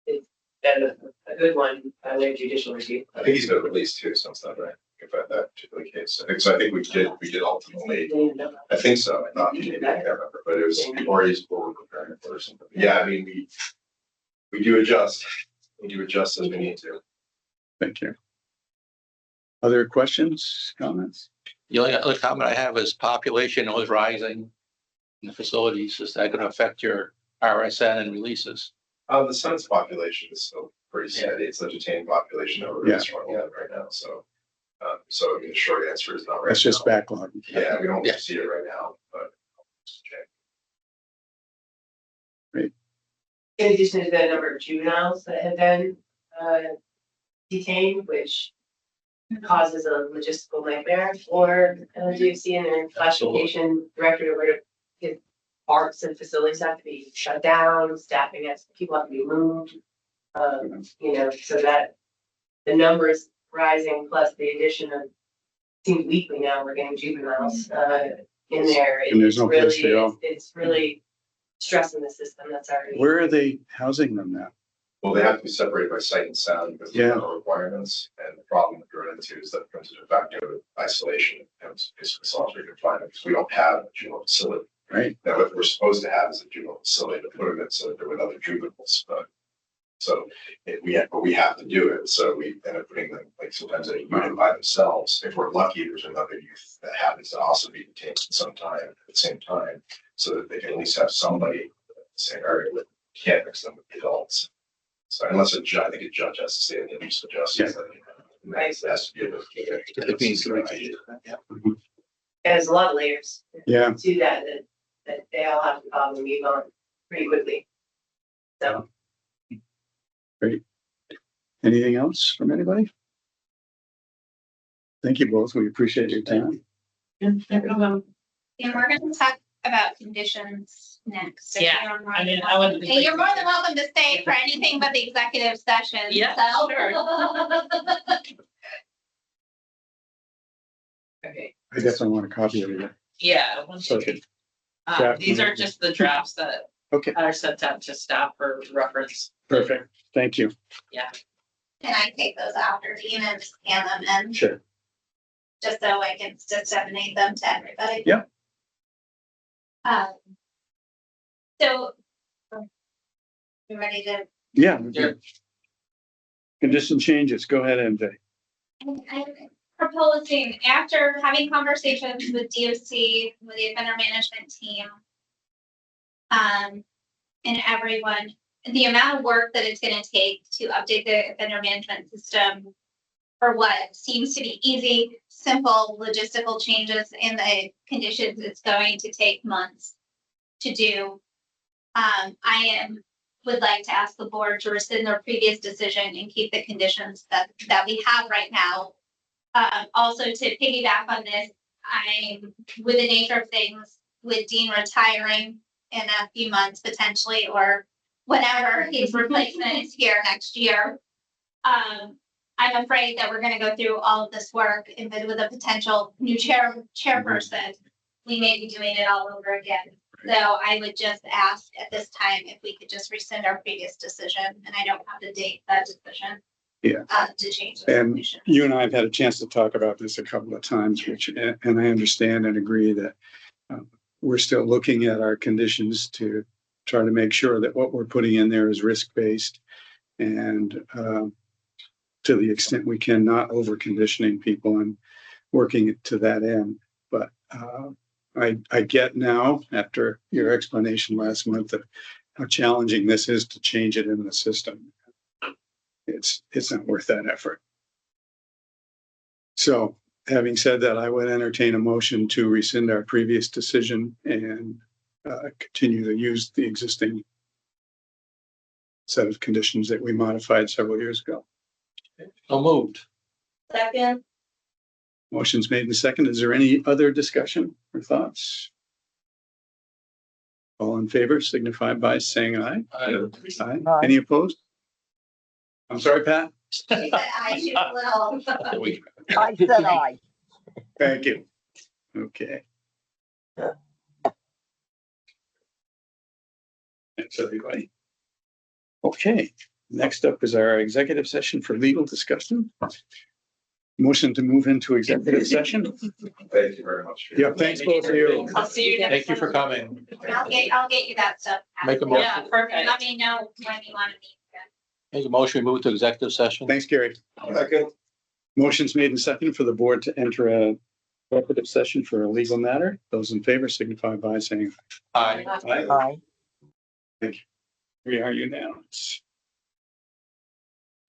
it's been a good one by way of judicial review. I think he's been released too, so it's not right. If that particular case, I think we did ultimately, I think so, I thought, maybe, I can't remember, but it was, or he's forward preparing for something. Yeah, I mean, we do adjust as we need to. Thank you. Other questions, comments? the only other comment I have is population was rising in the facilities. Is that gonna affect your RSN and releases? The census population is still pretty steady. It's the detained population that we're really struggling with right now, so. So I mean, the short answer is not right. That's just now. backlog. Yeah, we don't Yeah. see it right now, but. Okay. In addition to the number of juveniles that have been detained, which causes a logistical nightmare for DOC and their classification director to get parks and facilities have to be shut down, staffing has, people have to be moved. So that the numbers rising plus the addition of, seems weekly now, we're getting juveniles, in there. And there's no place to go. It's really stressing the system that's already. Where are they housing them now? Well, they have to be separated by sight and sound because of Yeah. the requirements. And the problem that we're into is that there's a de facto isolation and basically solitary confinement because we don't have a juvenile facility. Right. Now, what we're supposed to have is a juvenile facility to put them in so that they're with other juveniles, but we have to do it. So we end up putting them like sometimes in a unit by themselves. If we're lucky, there's another youth that happens to also be detained at some time at the same time, so that they can at least have somebody in the same area with can't mix them with the adults. So unless a judge, I think a judge has to stay in the interest of justice. Right. It has to be able to. There's a lot of layers. Yeah. To that they all have to follow and move on pretty quickly. So. Great. Anything else from anybody? Thank you both. We appreciate your time. And we're gonna talk about conditions next. if Yeah, you're on I mean, board. I wouldn't. And you're more than welcome to stay for anything but the executive session. Yeah, so. Okay, I definitely want a copy of it. yeah. Okay. Draft These are plan. just the drafts that Okay, are sent out to staff for reference. perfect. Thank you. Can I take those after Dean and scan them in, Sure. just so I can disseminate them to everybody? Yeah. So. You ready to? Yeah. Yeah. Condition changes. Go ahead, MJ. I'm proposing, after having conversations with DOC, with the offender management team, and everyone, the amount of work that it's gonna take to update the offender management system for what seems to be easy, simple logistical changes in the conditions, it's going to take months to do. Would like to ask the board to rescind their previous decision and keep the conditions that we have right now. Also to piggyback on this, with the nature of things, with Dean retiring in a few months potentially, or whenever his replacement is here next year. I'm afraid that we're gonna go through all of this work and then with a potential new chairperson, we may be doing it all over again. So I would just ask at this time if we could just rescind our previous decision, and I don't have to date that decision. Yeah. To change the And condition. you and I have had a chance to talk about this a couple of times, which, and I understand and agree that we're still looking at our conditions to try to make sure that what we're putting in there is risk-based and to the extent we can, not over-conditioning people and working it to that end. But I get now, after your explanation last month, of how challenging this is to change it in the system. It's not worth that effort. So having said that, I would entertain a motion to rescind our previous decision and continue to use the existing set of conditions that we modified several years ago. So moved. Second, Motion's made and second. Is there any other discussion or thoughts? All in favor signify by saying aye. Aye. Any opposed? I'm sorry, Pat. I should will. I said aye. Thank you. Okay. Thanks, everybody. Okay, next up is our executive session for legal discussion. Motion to move into executive session. Thank you very much. Yeah, thanks both of you. I'll see you next. Thank you for coming. I'll get you that stuff. Make a Yeah, And perfect. let me know when you want to meet again. Make a motion, we move to executive session. Thanks, Gary. Second. Motion's made and seconded for the board to enter a executive session for a legal matter. Those in favor signify by saying Aye. aye. Aye. We are unanimous.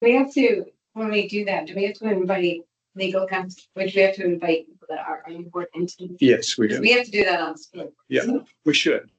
We have to, when we do that, do we have to invite legal counsel, which we have to invite people that are on board into? Yes, we do. We have to do that on split. Yeah, we should.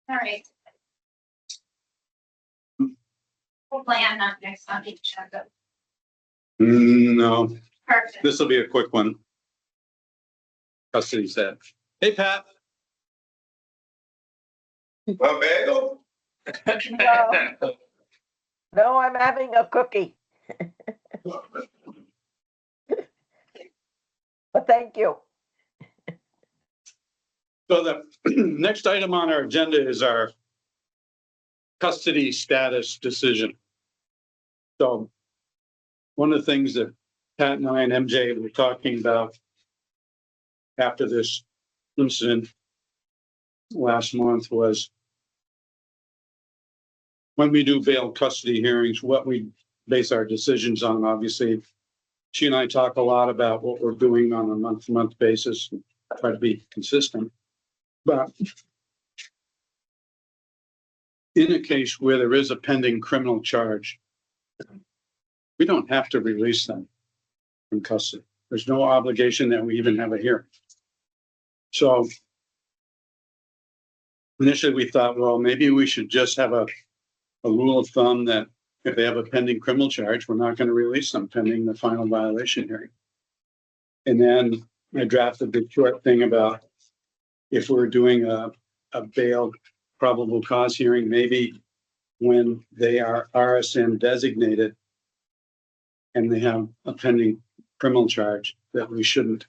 All right. Hopefully I'm not next on each other. No, Perfect. this will be a quick one. Custody said, hey, Pat. A bagel? No, no, I'm having a cookie. But thank you. So the next item on our agenda is our custody status decision. So one of the things that Pat and I and MJ were talking about after this incident last month was when we do bail custody hearings, what we base our decisions on. Obviously, she and I talk a lot about what we're doing on a month-to-month basis, try to be consistent. But in a case where there is a pending criminal charge, we don't have to release them from custody. There's no obligation that we even have a hearing. So initially we thought, well, maybe we should just have a rule of thumb that if they have a pending criminal charge, we're not going to release them pending the final violation hearing. And then I drafted the short thing about if we're doing a bail probable cause hearing, maybe when they are RSN designated and they have a pending criminal charge, that we shouldn't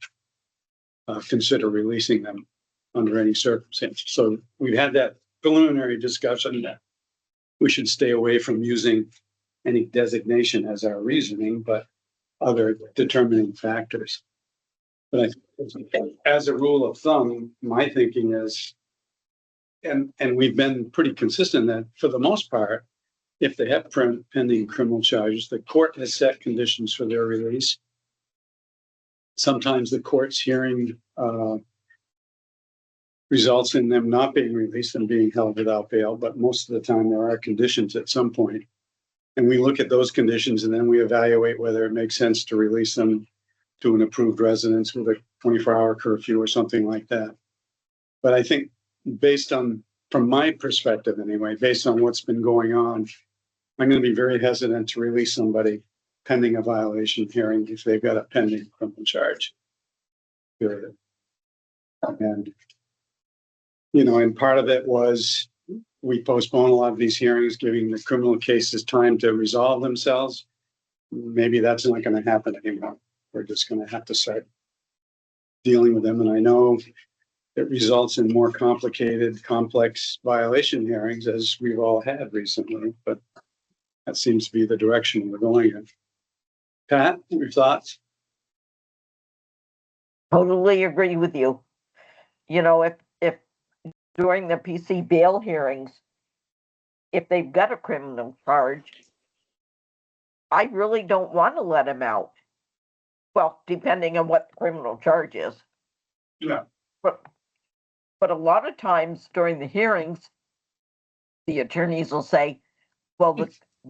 consider releasing them under any circumstance. So we've had that preliminary discussion that we should stay away from using any designation as our reasoning, but other determining factors. But as a rule of thumb, my thinking is, and we've been pretty consistent that for the most part, if they have pending criminal charges, the court has set conditions for their release. Sometimes the court's hearing results in them not being released and being held without bail, but most of the time there are conditions at some point. And we look at those conditions and then we evaluate whether it makes sense to release them to an approved residence with a 24-hour curfew or something like that. But I think based on, from my perspective anyway, based on what's been going on, I'm going to be very hesitant to release somebody pending a violation hearing if they've got a pending criminal charge. Period. And, you know, and part of it was we postpone a lot of these hearings, giving the criminal cases time to resolve themselves. Maybe that's not going to happen anymore. We're just going to have to start dealing with them. And I know it results in more complicated, complex violation hearings, as we've all had recently, but that seems to be the direction we're going in. Pat, your thoughts? Totally agree with you. You know, if during the PC bail hearings, if they've got a criminal charge, I really don't want to let them out. Well, depending on what the criminal charge is. Yeah. But a lot of times during the hearings, the attorneys will say, well,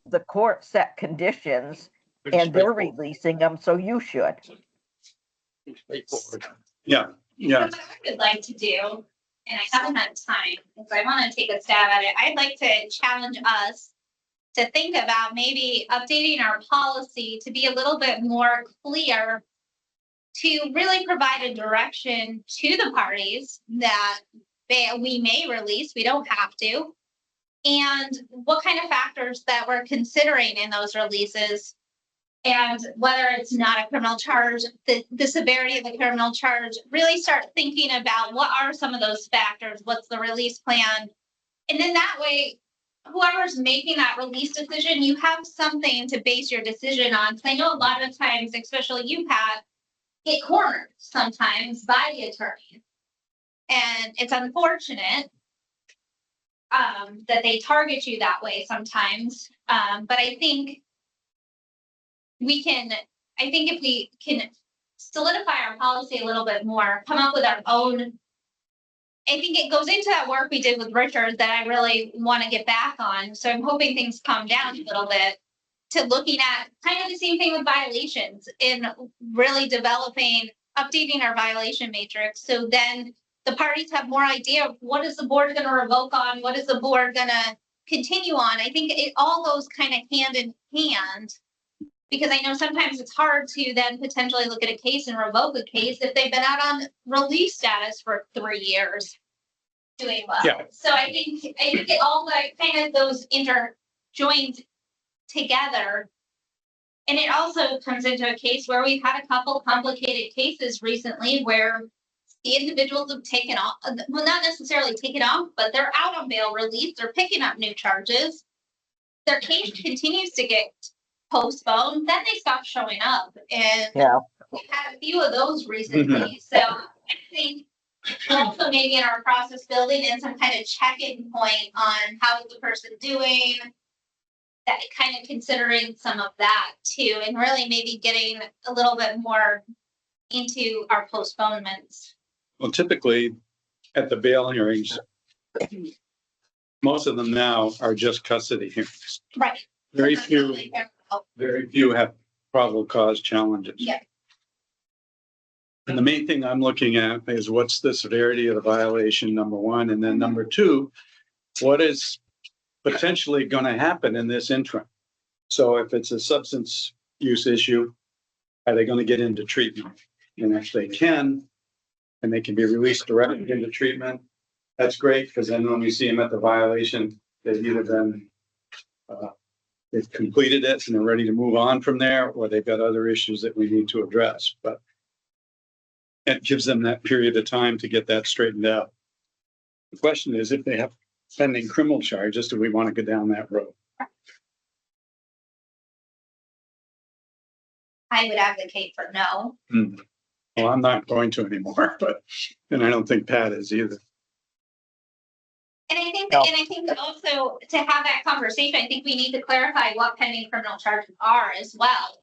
the court set conditions and they're releasing them, so you should. Yeah, yeah. What I would like to do, and I haven't had time, because I want to take a stab at it, I'd like to challenge us to think about maybe updating our policy to be a little bit more clear, to really provide a direction to the parties that we may release, we don't have to, and what kind of factors that we're considering in those releases, and whether it's not a criminal charge, the severity of the criminal charge, really start thinking about what are some of those factors, what's the release plan, and then that way, whoever's making that release decision, you have something to base your decision on. Because I know a lot of times, especially you, Pat, get cornered sometimes by the attorney. And it's unfortunate that they target you that way sometimes. But I think if we can solidify our policy a little bit more, come up with our own, I think it goes into that work we did with Richard that I really want to get back on. So I'm hoping things calm down a little bit, to looking at kind of the same thing with violations, in really updating our violation matrix. So then the parties have more idea of what is the board gonna revoke on, what is the board gonna continue on. I think it all goes kind of hand in hand. Because I know sometimes it's hard to then potentially look at a case and revoke a case if they've been out on release status for 3 years. Doing well. Yeah. So I think it all like kind of those interjoined together. And it also comes into a case where we've had a couple complicated cases recently where the individuals have taken off, well, not necessarily taken off, but they're out on bail release, they're picking up new charges. Their case continues to get postponed, then they stop showing up. And Yeah. we've had a few of those recently. So I think also maybe in our process building in some kind of check-in point on how is the person doing, that kind of considering some of that too, and really maybe getting a little bit more into our postponements. Well, typically at the bail hearings, most of them now are just custody hearings. Right. Very few have probable cause challenges. Yeah. And the main thing I'm looking at is what's the severity of the violation, number one, and then number two, what is potentially going to happen in this interim? So if it's a substance use issue, are they going to get into treatment? And if they can, and they can be released directly into treatment, that's great, because then when we see them at the violation, they've either been they've completed it and they're ready to move on from there, or they've got other issues that we need to address. But it gives them that period of time to get that straightened out. The question is, if they have pending criminal charges, do we want to go down that road? I would advocate for no. Well, I'm not going to anymore, but, and I don't think Pat is either. And I think, No. and I think also to have that conversation, I think we need to clarify what pending criminal charges are as well.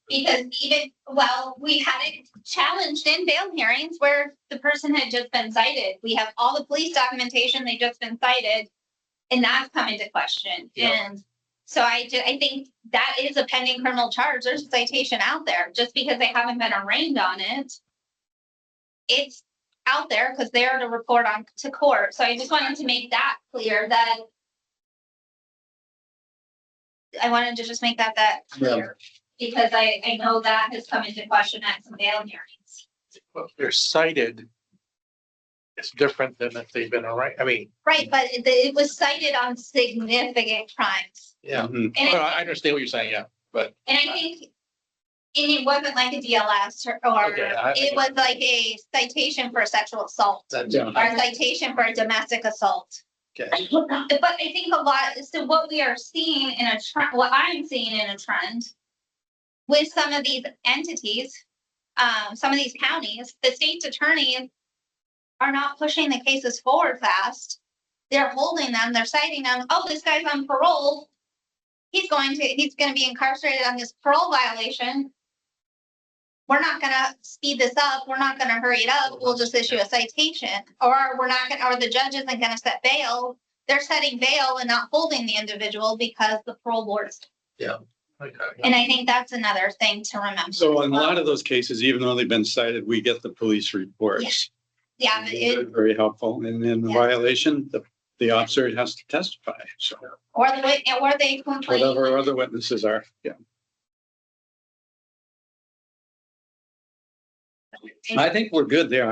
Because even, well, we had it challenged in bail hearings where the person had just been cited. We have all the police documentation, they've just been cited, and that's come into question. Yeah. And so I think that is a pending criminal charge. There's a citation out there. Just because they haven't been arraigned on it, it's out there because they are to report on to court. So I just wanted to make that clear that I wanted to just make that clear. Because I know that has come into question at some bail hearings. Well, if they're cited, it's different than if they've been arraigned. I mean, Right, but it was cited on significant crimes. yeah. Mhm. And Well, I understand what you're saying, yeah, but And I think, and it wasn't like a DLS or Okay, it was like a citation for a sexual assault. that's, Yeah. Or a citation for a domestic assault. okay. But I think a lot, so what we are seeing in a trend, what I'm seeing in a trend with some of these entities, some of these counties, the state's attorneys are not pushing the cases forward fast. They're holding them, they're citing them. Oh, this guy's on parole. He's gonna be incarcerated on his parole violation. We're not gonna speed this up. We're not gonna hurry it up. We'll just issue a citation. Or we're not gonna, or the judge isn't gonna set bail. They're setting bail and not holding the individual because the parole board's. Okay. And I think that's another thing to remember. So in a lot of those cases, even though they've been cited, we get the police reports. Yeah, They're very helpful. And in the Yeah. violation, the officer has to testify. So or they complain. whatever other witnesses are, yeah. I think we're good there.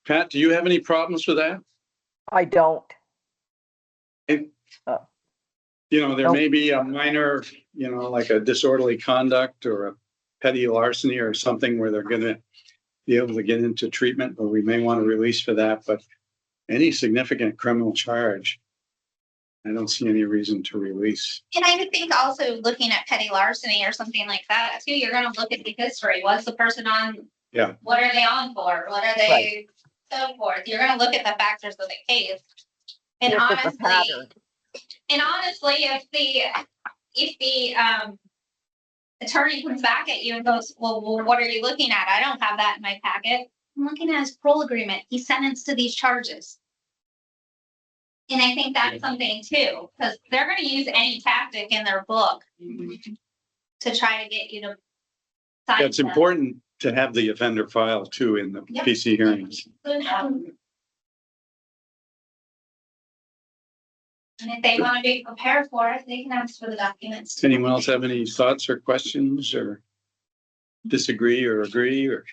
Pat, do you have any problems with that? I don't. There Nope. may be a minor, like a disorderly conduct or a petty larceny or something where they're gonna be able to get into treatment, or we may want to release for that, but any significant criminal charge, I don't see any reason to release. And I would think also looking at petty larceny or something like that too, you're gonna look at the history. What's the person on? Yeah. What are they on for? What are they so forth? You're gonna look at the factors of the case. And If it's a pattern. honestly, if the attorney comes back at you and goes, well, what are you looking at? I don't have that in my packet. I'm looking at his parole agreement. He's sentenced to these charges. And I think that's something too, because they're gonna use any tactic in their book to try to get you to sign. It's important to have the offender file too in the Yep. PC hearings. them. And if they want to be prepared for it, they can ask for the documents. Does anyone else have any thoughts or questions or disagree or agree or,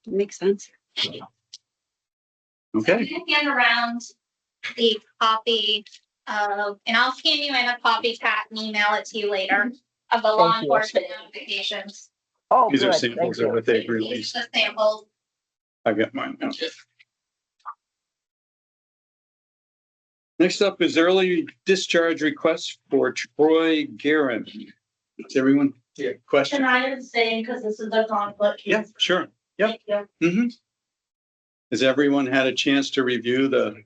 Makes sense. okay? I'm gonna hand around the copy of, and I'll scan you in a copycat and email it to you later of the law Thank you. enforcement notifications. Oh, These are good, thank samples of you. what they've These released. are the samples. I got mine now. Next up is early discharge request for Troy Guerin. Is everyone, question? And I am saying, because this is a conflict. Yeah, sure. Thank you. Mm-hmm. Has everyone had a chance to review the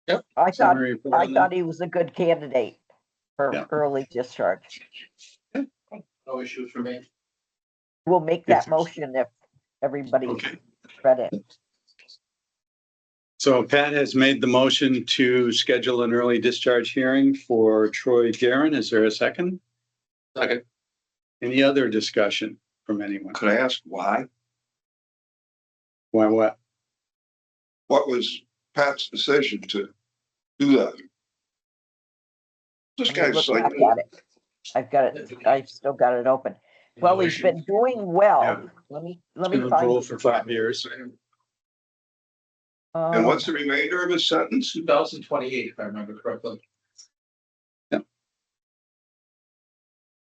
I thought, summary report I on thought that? he was a good candidate for Yeah. early discharge. No issues for me. We'll make Yes. that motion if everybody Okay. read it. So Pat has made the motion to schedule an early discharge hearing for Troy Guerin. Is there a second? Second. Any other discussion from anyone? Could I ask why? Why what? What was Pat's decision to do that? This Let me guy's look like, back at it. I've got it, I've still got it open. Well, he's been doing well. Yeah. Let me Been find. enrolled for 5 years. and what's the remainder of his sentence? 2028, if I remember correctly. I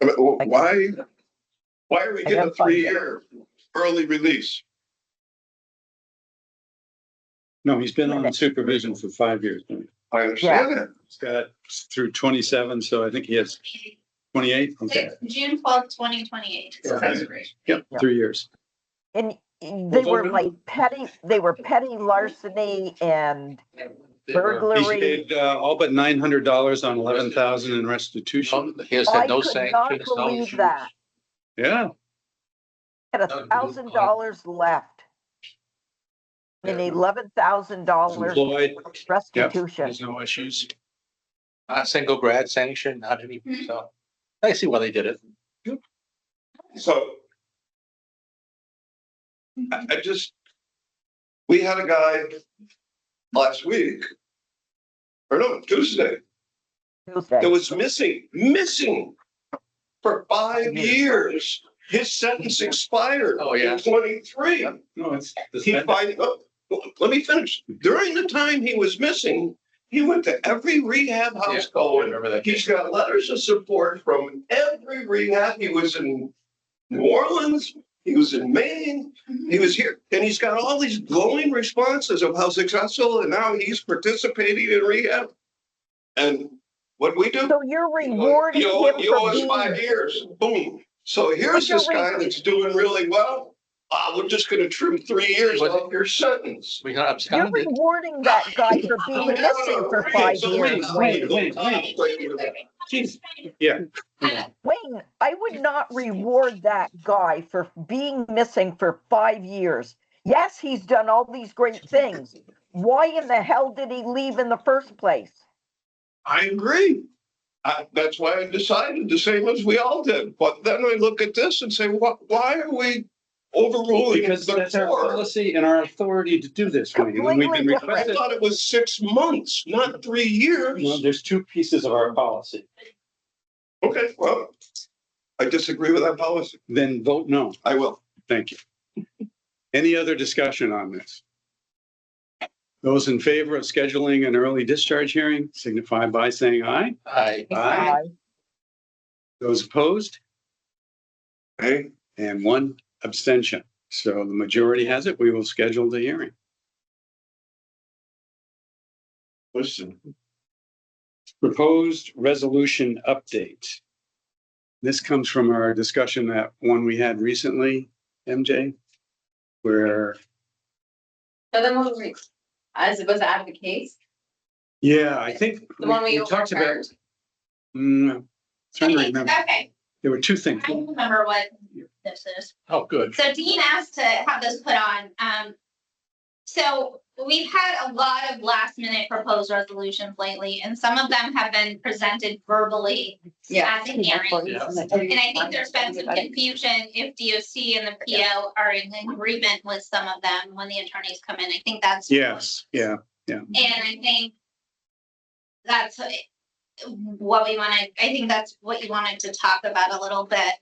mean, why are we I getting a gotta find it. 3-year early release? No, he's been on supervision for 5 years. I understand that. He's got through 27, so I think he has 28. Okay. June 12th, 2028. Yep, Yeah. 3 years. And they were like they were petty larceny and He's burglary. paid all but $900 on 11,000 in restitution. He has I had no could not sanctions, no believe issues. that. Yeah, Had $1,000 left. And he's $11,000 employed. Yep, restitution. there's no issues. Not a single grad sanction, not any, so I see why they did it. So I just, we had a guy last week, or no, Tuesday, Tuesday. that was missing for 5 years. His sentence expired Oh, yeah. in 23. No, it's. He let me finish. During the time he was missing, he went to every rehab Yeah, house I going. remember that. He's got letters of support from every rehab. He was in New Orleans. He was in Maine. He was here. And he's got all these glowing responses of how successful and now he's participating in rehab. And what we do? So you're rewarding him You owe for us being. 5 years. Boom. So here's you're this guy that's doing really well. We're just gonna trim 3 years off your sentence. We got You're absconded. rewarding that guy for being missing for 5 years, Wayne. Jeez. Yeah. Wayne, I would not reward that guy for being missing for 5 years. Yes, he's done all these great things. Why in the hell did he leave in the first place? I agree. That's why I decided the same as we all did. But then I look at this and say, why are we overruling Because the that's our court? policy and our authority to do this, Wayne. And we've been Completely I requested. thought it was 6 months, not 3 years. No, there's 2 pieces of our policy. Okay, well, I disagree with that policy. Then vote no. I will. Thank you. Any other discussion on this? Those in favor of scheduling an early discharge hearing signify by saying aye. I, Those opposed? Hey, And 1 abstention. So the majority has it. We will schedule the hearing. listen, Proposed resolution update. This comes from our discussion, that one we had recently, MJ, where, So then what we, as it was out of the case, yeah, I think the one we talked about. overturned. Trying to remember. Okay, There were 2 things. I remember what this is. oh, good. So Dean asked to have this put on. So we've had a lot of last minute proposed resolutions lately, and some of them have been presented verbally at the hearing. Yeah. And I think there's been some confusion if DOC and the PO are in agreement with some of them when the attorneys come in. I think that's. Yes, yeah. And I think that's what we wanted, I think that's what you wanted to talk about a little bit.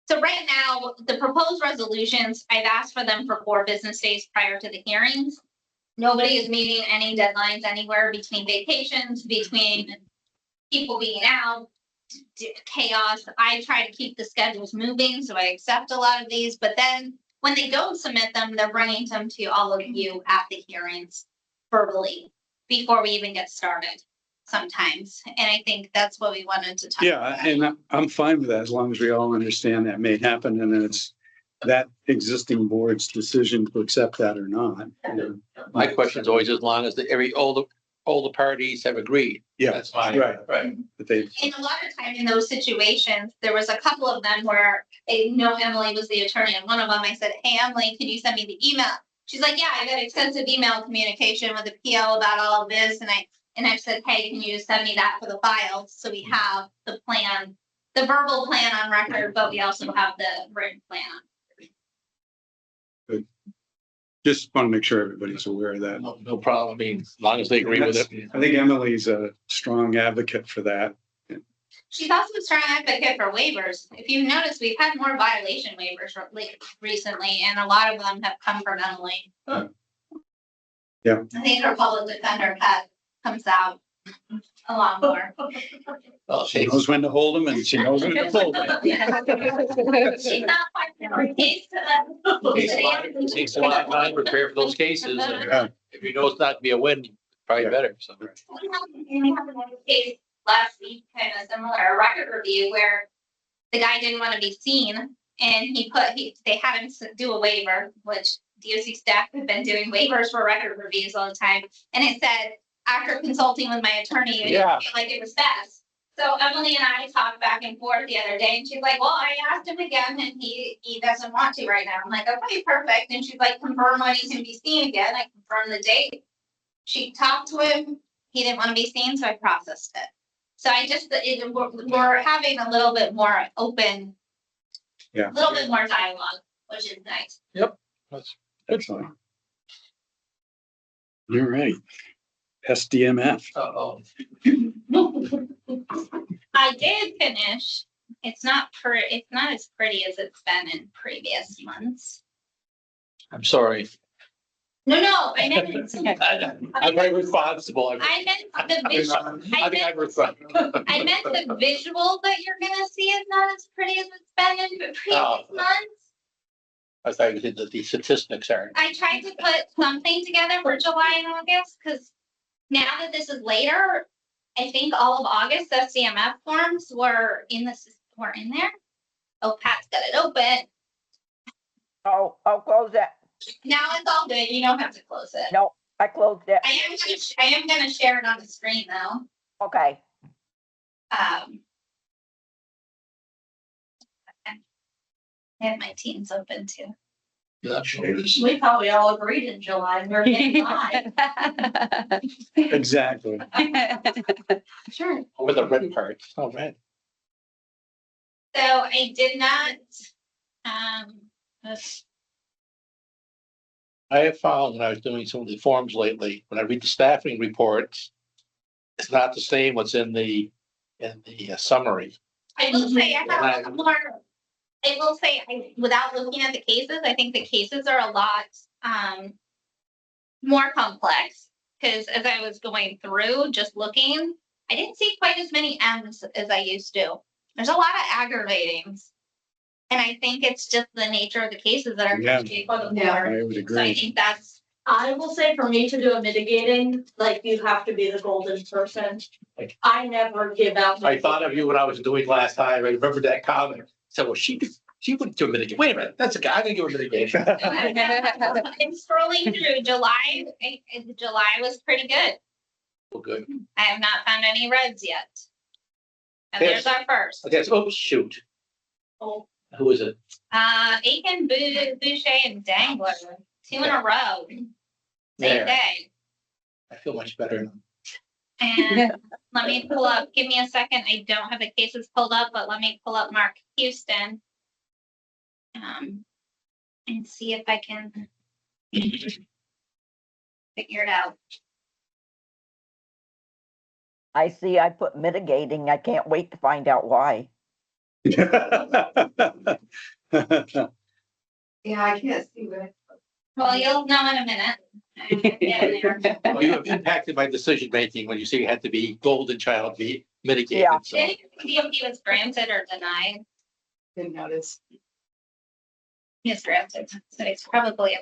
So right now, the proposed resolutions, I've asked for them for 4 business days prior to the hearings. Nobody is meeting any deadlines anywhere between vacations, between people being out, chaos. I try to keep the schedules moving, so I accept a lot of these, but then when they don't submit them, they're bringing them to all of you at the hearings verbally before we even get started sometimes. And I think that's what we wanted to talk about. Yeah, and I'm fine with that as long as we all understand that may happen and then it's that existing board's decision to accept that or not. My question is always as long as all the parties have agreed. Yeah, That's fine. right. But they, And a lot of time in those situations, there was a couple of them where I know Emily was the attorney, and one of them I said, hey, Emily, can you send me the email? She's like, yeah, I got extensive email communication with the PO about all of this, and I've said, hey, can you just send me that for the file, so we have the plan, the verbal plan on record, but we also have the written plan. just want to make sure everybody's aware of that. No problem. I mean, as long as they agree with it. I think Emily's a strong advocate for that. She's also a strong advocate for waivers. If you've noticed, we've had more violation waivers recently, and a lot of them have come from Emily. Yeah. I think her public defender pet comes out a lot more. Well, She knows when to hold them and she knows when to fold them. She's not fighting every case to Takes a lot of time to prepare for those cases. And Yeah. if you know it's not to be a win, probably Yeah. better. So. We had another case last week, kind of similar, a record review where the guy didn't want to be seen, and they had him do a waiver, which DOC staff have been doing waivers for record reviews all the time, and it said, after consulting with my attorney, I didn't feel like it was best. So Emily and I talked back and forth the other day, and she's like, well, I asked him again, and he doesn't want to right now. I'm like, okay, perfect. And she's like, confirm when he can be seen again. I confirmed the date. She talked to him. He didn't want to be seen, so I processed it. So we're having a little bit more open, Yeah. a little bit more dialogue, which is nice. That's Excellent. All right. SDMF. Uh-oh. I did finish. It's not as pretty as it's been in previous months. I'm sorry. No, I meant I'm very responsible. I meant the visual. I think I'm responsible. I meant the visual that you're gonna see is not as pretty as it's been in previous months. I thought you did the statistics are. I tried to put something together for July and August, because now that this is later, I think all of August SCMF forms were in there. Oh, Pat's got it open. Oh, I'll close that. Now it's all good. You don't have to close it. No, I closed it. I am gonna share it on the screen though. Okay. I have my Teams open too. Not sure. We probably all agreed in July, we're getting live. Exactly. Sure. With the red parts. Oh, man. So I did not, I have found when I was doing some of the forms lately, when I read the staffing reports, it's not the same what's in the summary. I will say I have more, I will say, without looking at the cases, I think the cases are a lot, more complex. Cause as I was going through, just looking, I didn't see quite as many M's as I used to. There's a lot of aggravatings. And I think it's just the nature of the cases that are Yeah. before the Yeah. board. I would So I agree. think that's, I will say for me to do a mitigating, like you have to be the golden person. I never give out. I thought of you when I was doing last time. I remember that comment. So, well, she wouldn't do a mitigation. Wait a minute, that's a guy. I'm gonna give her a mitigation. I'm scrolling through July, July was pretty good. Well, good. I have not found any reds yet. And Yes. there's our first. Okay, so, oops, shoot. Oh. Who is it? Aiken, Boucher, and Dangler, 2 in a row. Same There. day. I feel much better. And let me pull up, give me a second. I don't have the cases pulled up, but let me pull up Mark Houston. And see if I can figure it out. I see I put mitigating. I can't wait to find out why. Yeah, I can't see what. Well, you'll know in a minute. Yeah. Well, you have impacted my decision making when you say you had to be golden child, be Yeah. mitigated, so. Didn't see if he was granted or denied. Didn't notice. He is granted, so it's probably a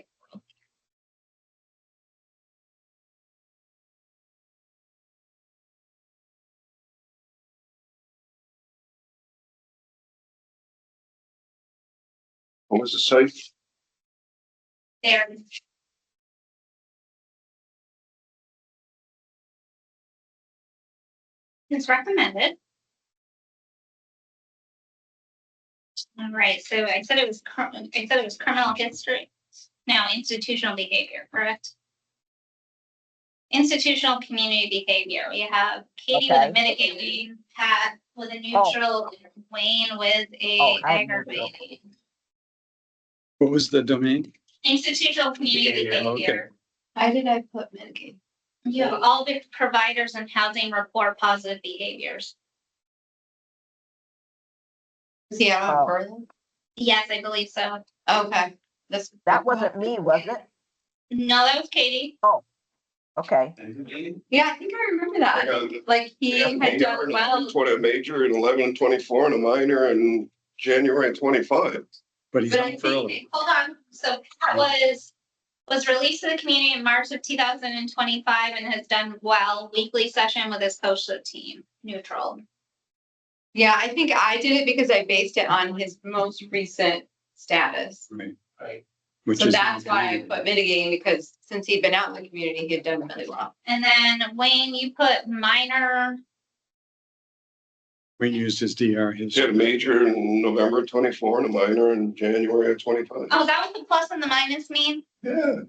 What was the site? there. It's recommended. All right, so I said it was criminal history. Now institutional behavior, correct? Institutional community behavior. We have Katie with a Okay. mitigating, Pat with a neutral, Wayne with a I have neutral. aggravating. What was the domain? Institutional community Behavior, okay. behavior. Why did I put Medicaid? You have all the providers in housing report positive behaviors. See, I Oh. don't further. Yes, I believe so. Okay, that's. That wasn't me, was it? No, that was Katie. Okay. Yeah, I think I remember that. I think, like, he had done well. What, a major in 11/24 and a minor in January 25. But he's But I on think- furlough. Hold on, so Pat was released to the community in March of 2025 and has done well, weekly session with his coach team, neutral. Yeah, I think I did it because I based it on his most recent status. Right. Which So is. that's why I put mitigating, because since he'd been out in the community, he had done really well. And then Wayne, you put minor, We used his DR He had a history. major in November 24 and a minor in January of 25. oh, that was the plus and the minus mean, Yeah.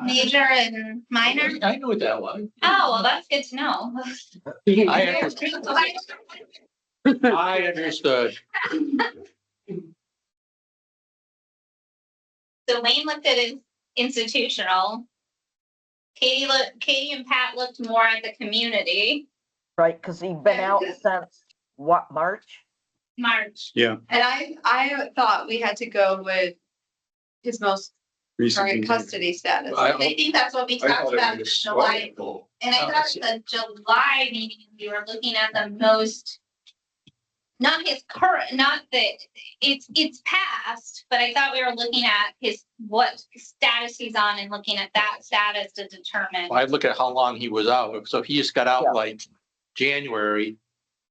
major and minor? I knew what that was. Oh, well, that's good to know. I understood. I understood. So Wayne looked at his institutional. Katie and Pat looked more at the community, Right, because he'd been out since what, March? March. Yeah. And I thought we had to go with his most recent current behavior. custody status. I- I think that's what we I talked thought it about in was July. wonderful. And I thought the July meeting, we were looking at the most, not his current, not that, it's past, but I thought we were looking at what status he's on and looking at that status to determine. I look at how long he was out. So if he just got Yeah. out like January,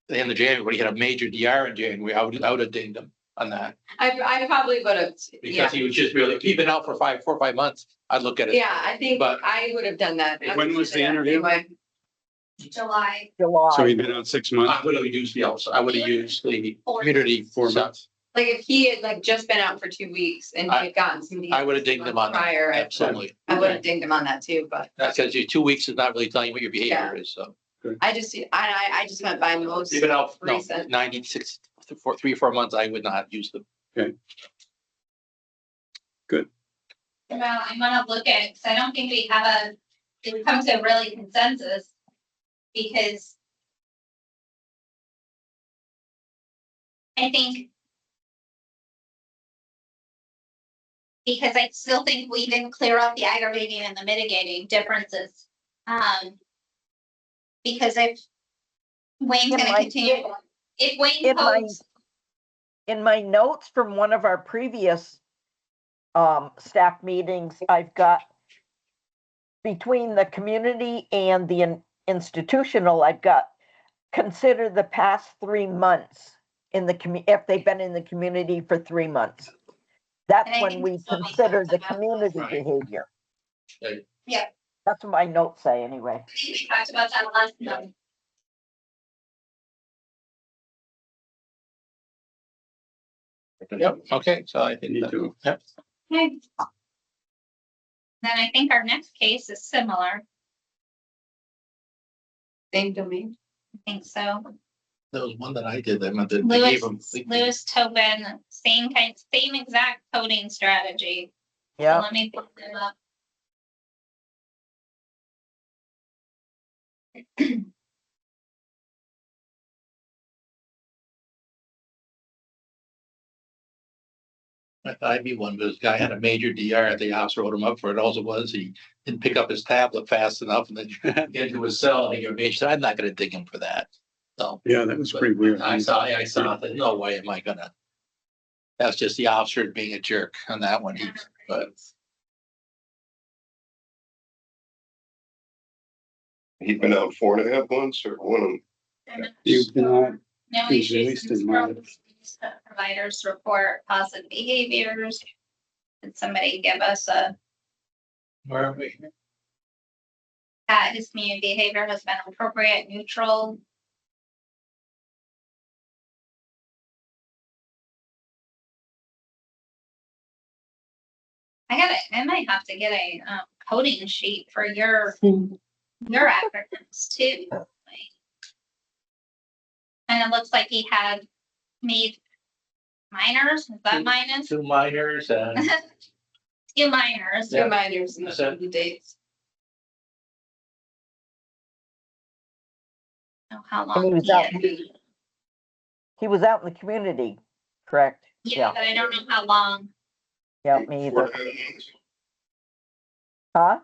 the end of January, he had a major DR in January, I would have dinged him on that. I probably would have, yeah, Because he was just really, he'd been out for 4 or 5 months. I'd look at it. yeah, I think But- I would have done that. When was the interview? Anyway. July. So he'd July. been out 6 months. I would have used the outside, I would have used the community 4 stuff. months. Like if he had like just been out for 2 weeks and he had gotten some. I would have dinged him on that. Prior, Absolutely. I would have dinged him on that too, but That's because your 2 weeks is not really telling you what your behavior is, so. I just went by most. You've been out, no, Recent. 96, for 3 or 4 months, I would not use them. Well, I'm gonna look at, because I don't think we have we've come to a really consensus. Because I think I still think we didn't clear up the aggravating and the mitigating differences. Because if Wayne's In gonna my- continue, if Wayne in my- goes, In my notes from one of our previous staff meetings, I've got between the community and the institutional, I've got consider the past 3 months in the if they've been in the community for 3 months. That's And I when think we that's what we consider talked the about. community Right. behavior. Okay. Yeah. That's what my notes say anyway. I think we talked about that last time. Yep, okay, so I think. Me that- too. Yep. Okay. Then I think our next case is similar, Same domain. I think so. There was one that I did, that they gave them. Lewis Tobin, same exact coding strategy. So Yeah, let me put them up. I'd be one, but this guy had a major DR, the officer wrote him up for it. All it was, he didn't pick up his tablet fast enough and then get into his cell and he got major. I'm not gonna dig him for that. So. Yeah, that was but pretty weird. I saw, that, no way am I gonna. That's just the officer being a jerk on that one. But He'd been out 4.5 months or one of them. You've been out, No He's issues released since in March. providers report positive behaviors. Did somebody give us a, where are we? his community behavior has been appropriate, neutral? I might have to get a coding sheet for your acronyms too. And it looks like he had made minors, is that minus? 2 minors and 2 minors. Yeah. Reminders and That's it. the dates. Oh, how And long? he was he out, had. he was out in the community, correct? Yeah, but I don't know how long. Yeah, me either. 4.5 months. Huh?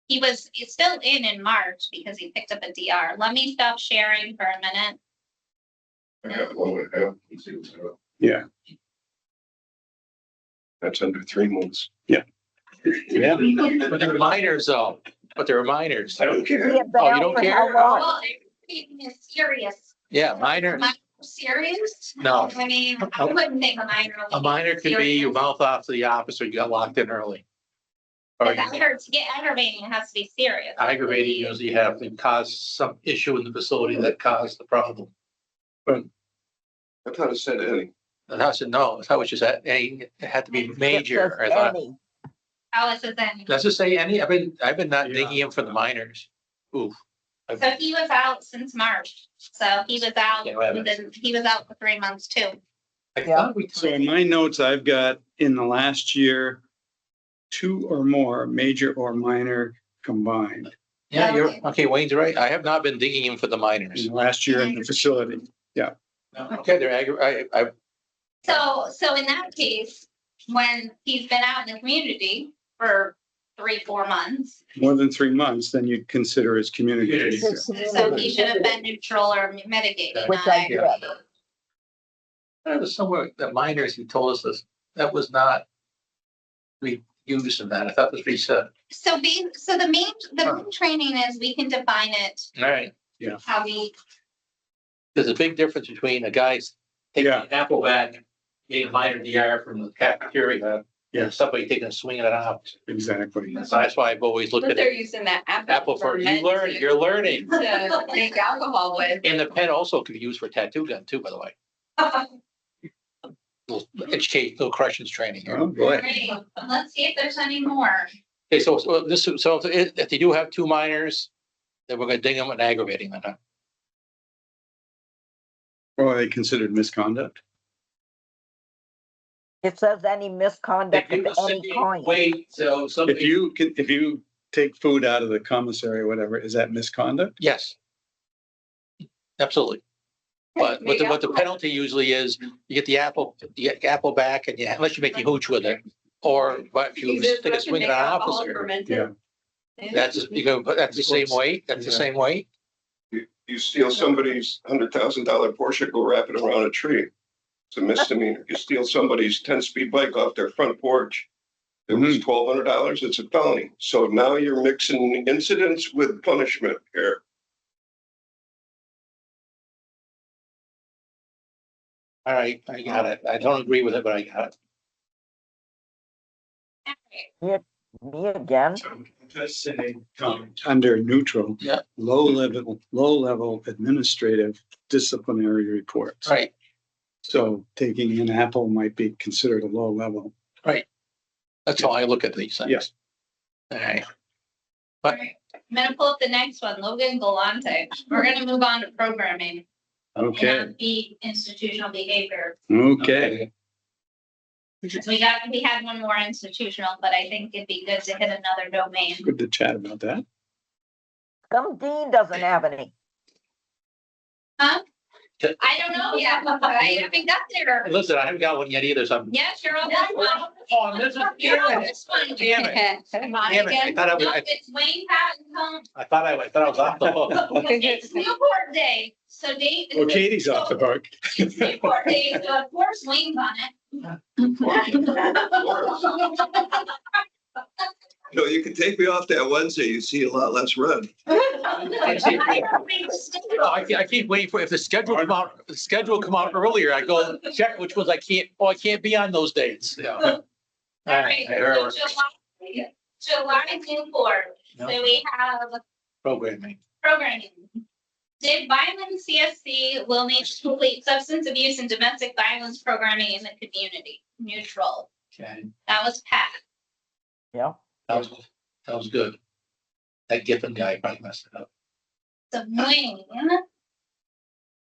He's still in March because he picked up a DR. Let me stop sharing for a minute. I have 1.5. Let's see what's up. yeah, That's under 3 months. yeah. But they're minors though. But they're minors. I don't care. He had been Oh, you out don't for care? how long? Well, everything is serious. Yeah, minors. Am I serious? No. I mean, I wouldn't think a minor. would A minor could be your mouth off to the officer, you got locked in early. Or If I heard to get aggravating, it has to be serious. aggravated, usually have to cause some issue in the facility that caused the problem. I thought it said any. And I said, no, that's not what you said. It had to be major. I It says thought, any. How is it then? does it say any? I've been not Yeah. digging in for the minors. Oof. So he was out since March. So he was out, Yeah, wait a minute. he was out for 3 months too. I Yeah. thought we. So in my notes, I've got in the last year, 2 or more, major or minor combined, Yeah, you're, okay, Wayne's right. I have not been digging in for the minors. in the last year in the facility. Okay, So in that case, when he's been out in the community for 3-4 months, More than 3 months, then you'd consider as community. Community. behavior. so he should have been neutral or mitigating. Which I did. There was somewhere, the minors, he told us this, that was not. We used in that. I thought this we said. So the main training is we can define it All right. how we, There's a big difference between a guy's taking Yeah. an apple bag, getting a minor DR from the cafeteria, Yeah. and somebody taking a swing at an apple. Exactly. So that's why I've always looked But at they're it. using that Apple for, you ferment learn, you're learning. to make alcohol with. And the pen also could be used for tattoo gun too, by the way. Little educate, little corrections training here. Oh, boy. great. Let's see if there's any more. Okay, so if they do have 2 minors, then we're gonna ding them and aggravating them. Huh? Or are they considered misconduct? It says any misconduct of any kind. Wait, so If somebody, if you take food out of the commissary or whatever, is that misconduct? yes. Absolutely. But what the penalty usually is, you get the apple back and unless you make the hooch with it. Or but if you stick a swing at an officer, Yeah. that's that's the same weight, that's the same weight. You steal somebody's $100,000 Porsche, go wrap it around a tree. It's a misdemeanor. You steal somebody's 10-speed bike off their front porch. It was $1,200. It's a felony. So now you're mixing incidents with punishment here. All right, I got it. I don't agree with it, but I got it. Me again? Just say, under neutral. Yeah. Low level administrative disciplinary reports. Right, So taking an apple might be considered a low level. that's how I look at these things. Yes. All right, I'm gonna pull up the next one, Logan Galante. We're gonna move on to programming. And Okay, not be institutional behavior. okay. We had one more institutional, but I think it'd be good to hit another domain. Good to chat about that. Some dean doesn't have any. Huh? I don't know yet. I haven't got there. Listen, I haven't got one yet either, so I'm. Yes, you're on this one. Oh, this is. You're on this one. Damn it. Damn it. I thought I was, No, it's Wayne Patton home. I thought I was off the hook. It's Newport Day, so Dave. Well, Katie's off the hook. It's Newport Day, so of course Wayne's on it. You know, you can take me off that Wednesday, you see a lot less red. I don't read the schedule. No, I keep waiting for, if the schedule come out earlier, I go check which ones I can't be on those dates, yeah. All right, so July Newport, so we have Programming. programming. Did violence CSC will need to complete substance abuse and domestic violence programming in the community, neutral. Okay, That was Pat. Yeah. that was good. That Giffen guy probably messed it up. So Wayne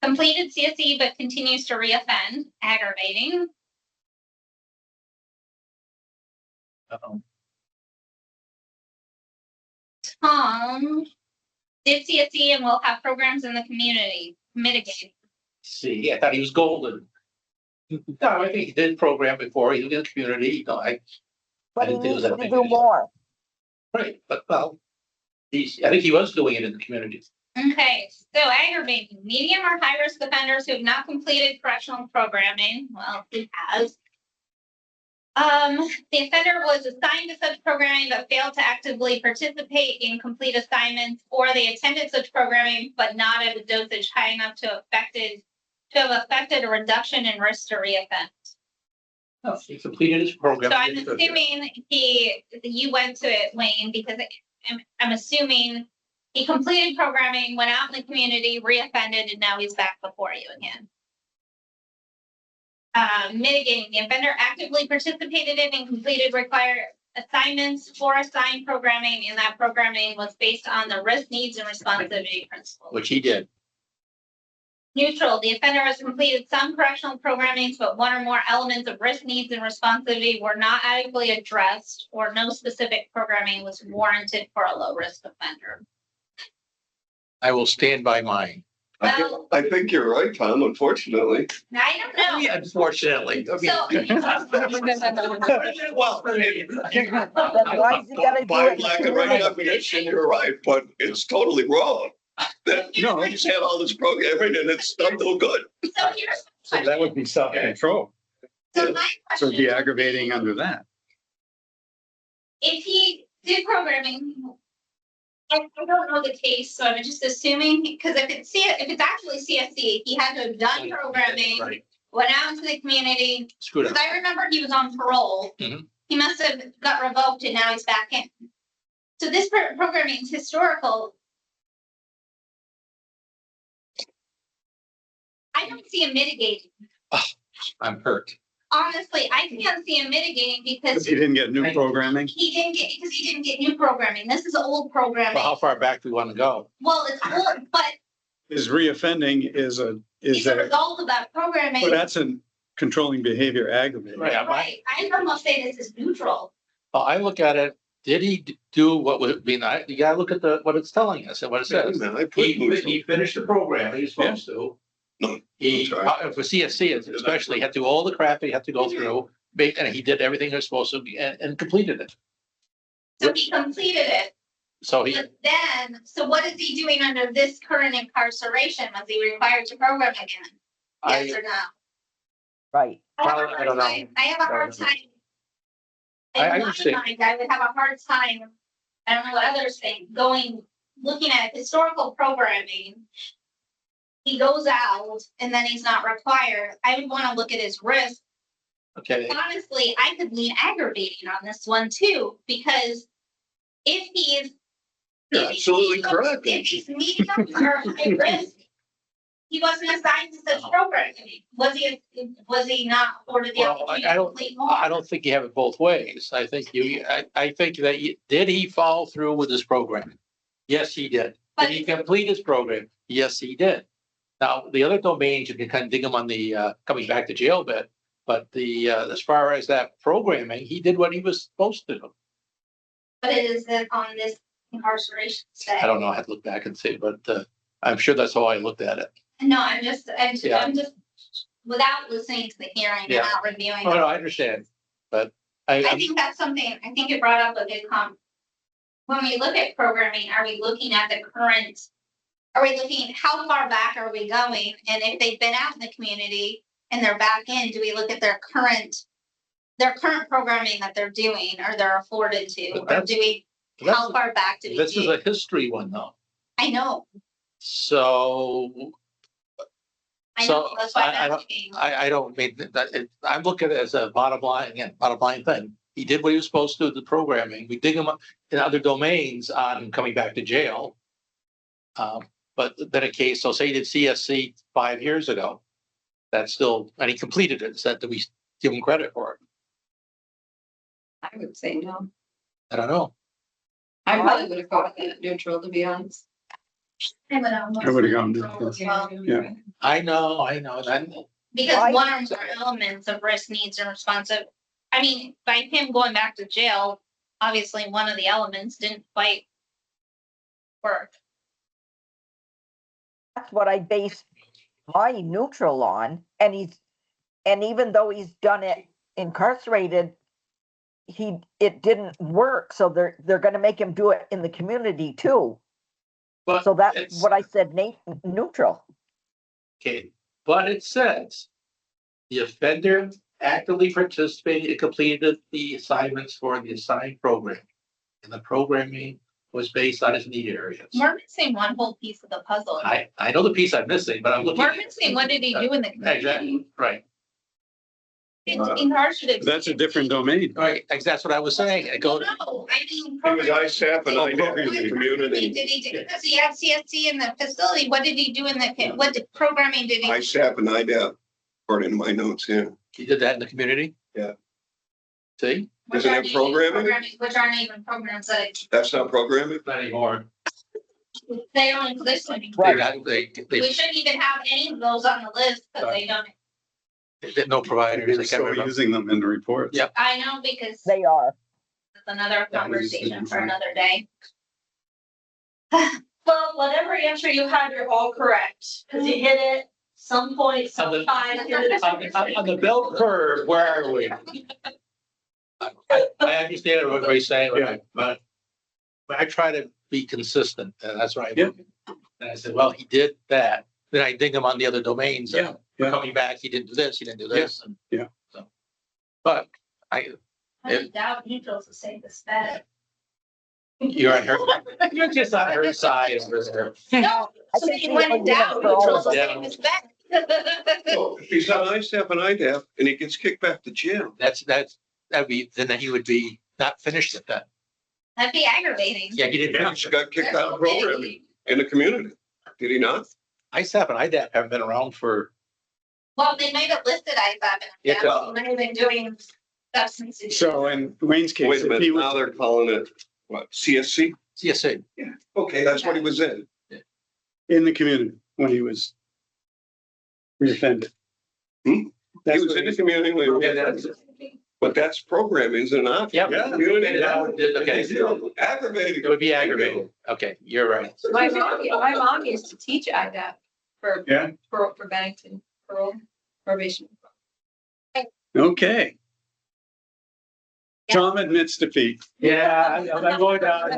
completed CSE but continues to reoffend, aggravating. Tom did CSE and will have programs in the community, mitigating. See, I thought he was golden. No, I think he did program before, he was in the community, you know, But he didn't think it was needs that to big do of a deal. more. right, but well. I think he was doing it in the community. Okay, so aggravating, medium or high risk offenders who have not completed correctional programming, well, he has. The offender was assigned to such programming but failed to actively participate in complete assignments, or they attended such programming but not at a dosage high enough to have affected a reduction in risk to reoffend. No, he completed his program. So I'm assuming you went to it, Wayne, because I'm assuming he completed programming, went out in the community, reoffended, and now he's back before you again. Mitigating, the offender actively participated in and completed required assignments for assigned programming, and that programming was based on the risk, needs, and responsibility principles. Which he did. Neutral, the offender has completed some correctional programming, but one or more elements of risk, needs, and responsibility were not adequately addressed, or no specific programming was warranted for a low-risk offender. I will stand by mine. Well, I think you're right, Tom, unfortunately. I don't know. Yeah, unfortunately. I mean- Well, That's why you gotta do By it. black and white definition, you're right, but it's totally wrong. That, No, he's had all this programming and it's not no good. So here's so that would be self-control. so my So it'd be question, aggravating under that. if he did programming, I don't know the case, so I'm just assuming, because if it's actually CSC, he had to have done programming, Right, went out into the community. screwed Because up. I remember he was on parole. Mhm. He must have got revoked and now he's back in. So this programming is historical. I don't see him mitigating. I'm hurt. Honestly, I can't see him mitigating because He didn't get new programming. he didn't get new programming. This is old programming. Well, how far back do we want to go? Well, it's old, but His reoffending is it's a result of that programming. well, that's a controlling behavior aggravating. Right, Right, I almost say this is neutral. I look at it, did he do what would be nice? You gotta look at what it's telling us and what it says. I put He finished the program he was supposed to. No, He, that's right. for CSC especially, had to do all the crap he had to go through, and he did everything he was supposed to and completed it. So he completed it. So he, But then, so what is he doing under this current incarceration? Was he required to program again? Yes I, or no? Right. I don't know. I have a hard time. I In my understand. mind, I would have a hard time, I don't know what others think, looking at historical programming. He goes out and then he's not required. I would want to look at his risk. okay, Honestly, I could lean aggravating on this one too, because if he's. You're absolutely correct. If he's medium or high risk, he wasn't assigned to such programming. Was he not ordered the Well, opportunity I to don't- complete more? I don't think you have it both ways. I think I think that did he follow through with his program? Yes, he did. But- Did he complete his program? Yes, he did. Now, the other domains, you can kind of dig him on the coming back to jail bit, but as far as that programming, he did what he was supposed to do. But is it on this incarceration stay? I don't know, I have to look back and see, but I'm sure that's how I looked at it. No, I'm just, Yeah. I'm just, without listening to the hearing and Yeah. not reviewing. Oh, it. no, I understand, but I think that's something, I think it brought up a good when we look at programming, are we looking at the current? Are we looking, how far back are we going? And if they've been out in the community and they're back in, do we look at their current programming that they're doing or they're afforded to? But Or that's- do we, that's- how far back do we this is do? a history one though. I know, So that's why I I'm don't, asking. I don't mean that, I'm looking at it as a bottom line thing. He did what he was supposed to do, the programming. We dig him up in other domains on coming back to jail. But then a case, so say he did CSC 5 years ago. That's still, and he completed it, so that we give him credit for it. I would say no. I don't know. I probably would have gone with that neutral, to be honest. I would almost I would've gone neutral as well. Yeah. I know, that, Because Right. one or more elements of risk, needs, and responsive. I mean, by him going back to jail, obviously one of the elements didn't quite work. That's what I base my neutral on, and even though he's done it incarcerated, it didn't work, so they're gonna make him do it in the community too. but So that's it's- what I said, neutral. Okay, but it says the offender actively participated and completed the assignments for the assigned program. And the programming was based on his need areas. We're missing one whole piece of the puzzle. I know the piece I'm missing, but I'm looking. We're missing, what did he do in the community? Exactly, right, It's incarcerated. That's a different domain. right, that's what I was saying. I go, No, I mean. He was ISAP and IDAP in the What community. did he do? Because he had CSC in the facility. What did he do in what programming did he? ISAP and IDAP, according to my notes here. he did that in the community? Yeah. See, which Isn't it aren't even programming? Which aren't even programs that That's not programming? not anymore. they don't exist anymore. Right. They We shouldn't even have any of those on the list because they don't. did no providers, they We're can't still remember. using them in the reports. Yep. I know because They are. it's another That was conversation for easy. another day. Well, whatever answer you had, you're all correct, because you hit it some point, On the- sometime. On the bell curve, where are we? I understand what everybody's saying, Yeah. but I try to be consistent, and that's right. Yeah. And I said, well, he did that, then I dig him on the other domains. Yeah, yeah. Coming back, he didn't do this, he didn't do this. and Yeah. So, but I doubt neutral's the safest bet. you're on her, you're just on her side. No, I so think you we went were in doing doubt, it for all neutral's of the us. safest bet. So if he's on ISAP and IDAP and he gets kicked back to jail, That'd be, then he would be not finished at that. That'd be aggravating. Yeah, he didn't he finish. got kicked out of programming in the community. Did he not? ISAP and IDAP haven't been around for, Well, they might have listed ISAP Yeah. and they might have been doing substance abuse. So in Wayne's case, Wait a if he minute, now was they're calling it, what, CSC? CSA. Okay, that's what he was in. in the community when he was reoffended. Hmm? He That's was what in the community, when- Yeah, that's- but that's programming, is it not? Yep. Yeah. Community. Okay. Aggravating. It would be aggravating. Okay, you're right. My mom used to teach IDAP for, Yeah. for Bennington, parole, probation. Okay. Tom admits defeat. Yeah, I'm going down.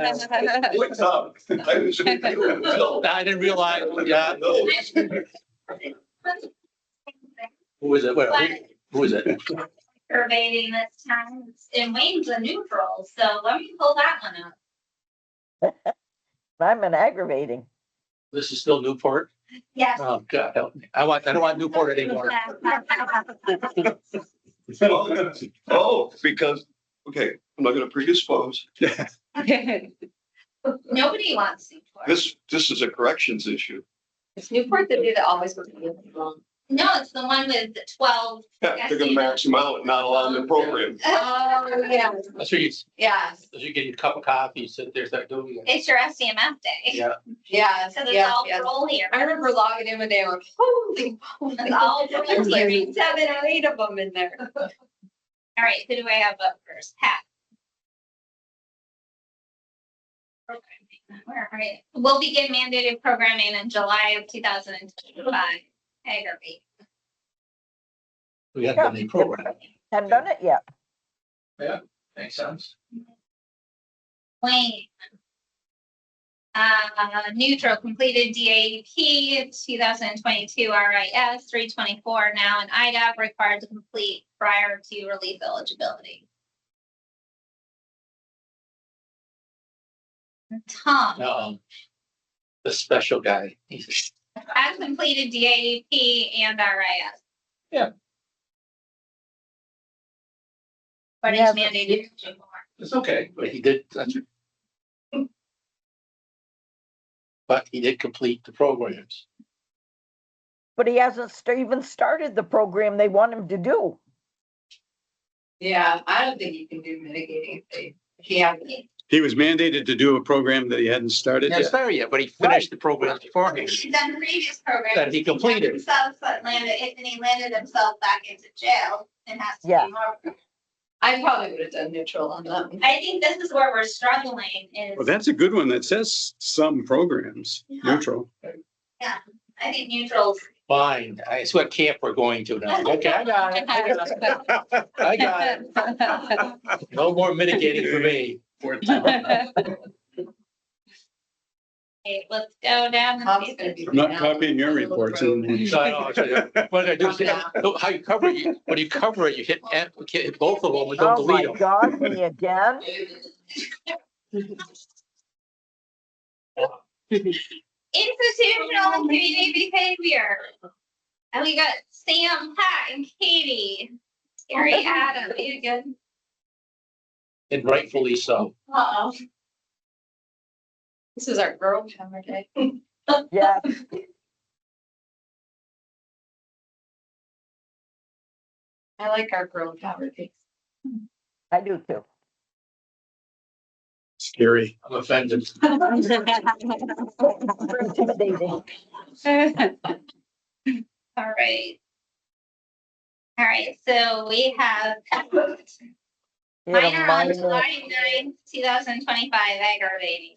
What's up? I was in the field. I didn't realize, yeah, No. who was it? Who was it? Aggravating this time, and Wayne's a neutral, so let me pull that one up. I'm an aggravating. This is still Newport? Yes. Oh, God, help me. I don't want Newport anymore. Oh, because, okay, I'm not gonna predispose. Nobody wants Newport. This is a corrections issue. It's Newport that did it always with me. No, it's the one with the 12. Yeah, they're gonna max them out, not allow them to program. Oh, yeah, That's where yes, you get your cup of coffee, sit there, start doing it. It's your SCMF day. Yeah, yes, So it's yes, all yes. roll here. I remember logging in one day, I'm like, holy. It's all volunteering. 7 or 8 of them in there. All right, who do I have up first? Pat. Programming. Where are you? Will begin mandated programming in July of 2025. Aggravate. We haven't done any program. Haven't done it yet. Makes sense. Wayne. Neutral completed DAP 2022 RIS 324 now and IDAP required to complete prior to relief eligibility. Tom The special guy. He's has completed DAP and RIS. Yeah. But He he's hasn't- mandated. it's okay, but he did. But he did complete the programs. But he hasn't even started the program they want him to do. Yeah, I don't think you can do mitigating if he hasn't. He was mandated to do a program that he hadn't started Yes, yet. there yet, but he finished the programs beforehand. He's done the previous program. That he completed. Himself, but he landed himself back into jail and has to Yeah. do more. I probably would have done neutral on that one. I think this is where we're struggling is, Well, that's a good one that says some programs, neutral. I think neutrals. Fine, it's what camp we're going to now. Okay, I got it. I got it. No more mitigating for me. Okay, let's go down. Tom's gonna be. I'm not copying your reports. I know, what I do is, how you cover it, when you cover it, you hit both of them and don't Oh my delete them. God, me again? Institutional and community behavior. And we got Sam, Pat, and Katie. Gary, Adam, you good? And rightfully so. Uh-oh. This is our girl power day. Yeah, I like our girl power days. I do too. Scary. I'm offended. Intimidating. All right. All right, so we have He had a minor on minor, July 9th, 2025 aggravating.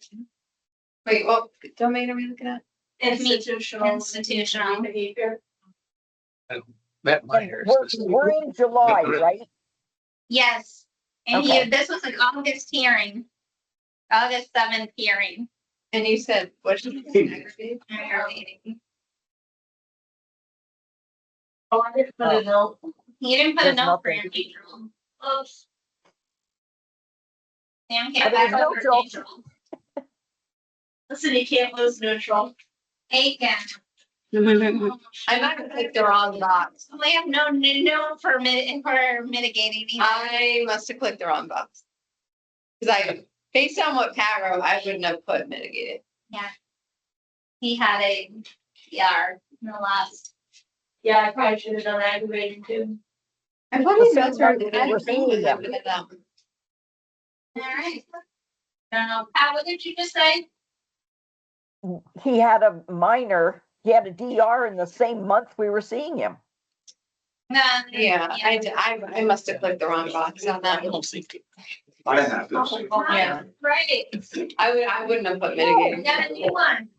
Wait, what domain are we looking at? Institutional. Behavior. That and minor. we're in July, right? Yes, and Okay. this was an August hearing. August 7th hearing. And you said, what should we Aggravating. Oh, I didn't put a note. He didn't put a There's note for nothing. neutral. Oops. Sam But came it was back over neutral. neutral. Listen, you can't lose neutral. Aiken. I might have clicked the wrong box. We have no note for mitigating. either. I must have clicked the wrong box. Cause based on what Pat wrote, I wouldn't have put mitigated. He had a PR in the last. Yeah, I probably should have done aggravating too. I thought The he notes same were, night I we were agree with seeing him them. with that. All right. I don't know, Pat, what did you just say? He had a minor, he had a DR in the same month we were seeing him. Yeah, I must have clicked the wrong box on that. I have this. Yeah. Right. I wouldn't have put We mitigating. got a new one.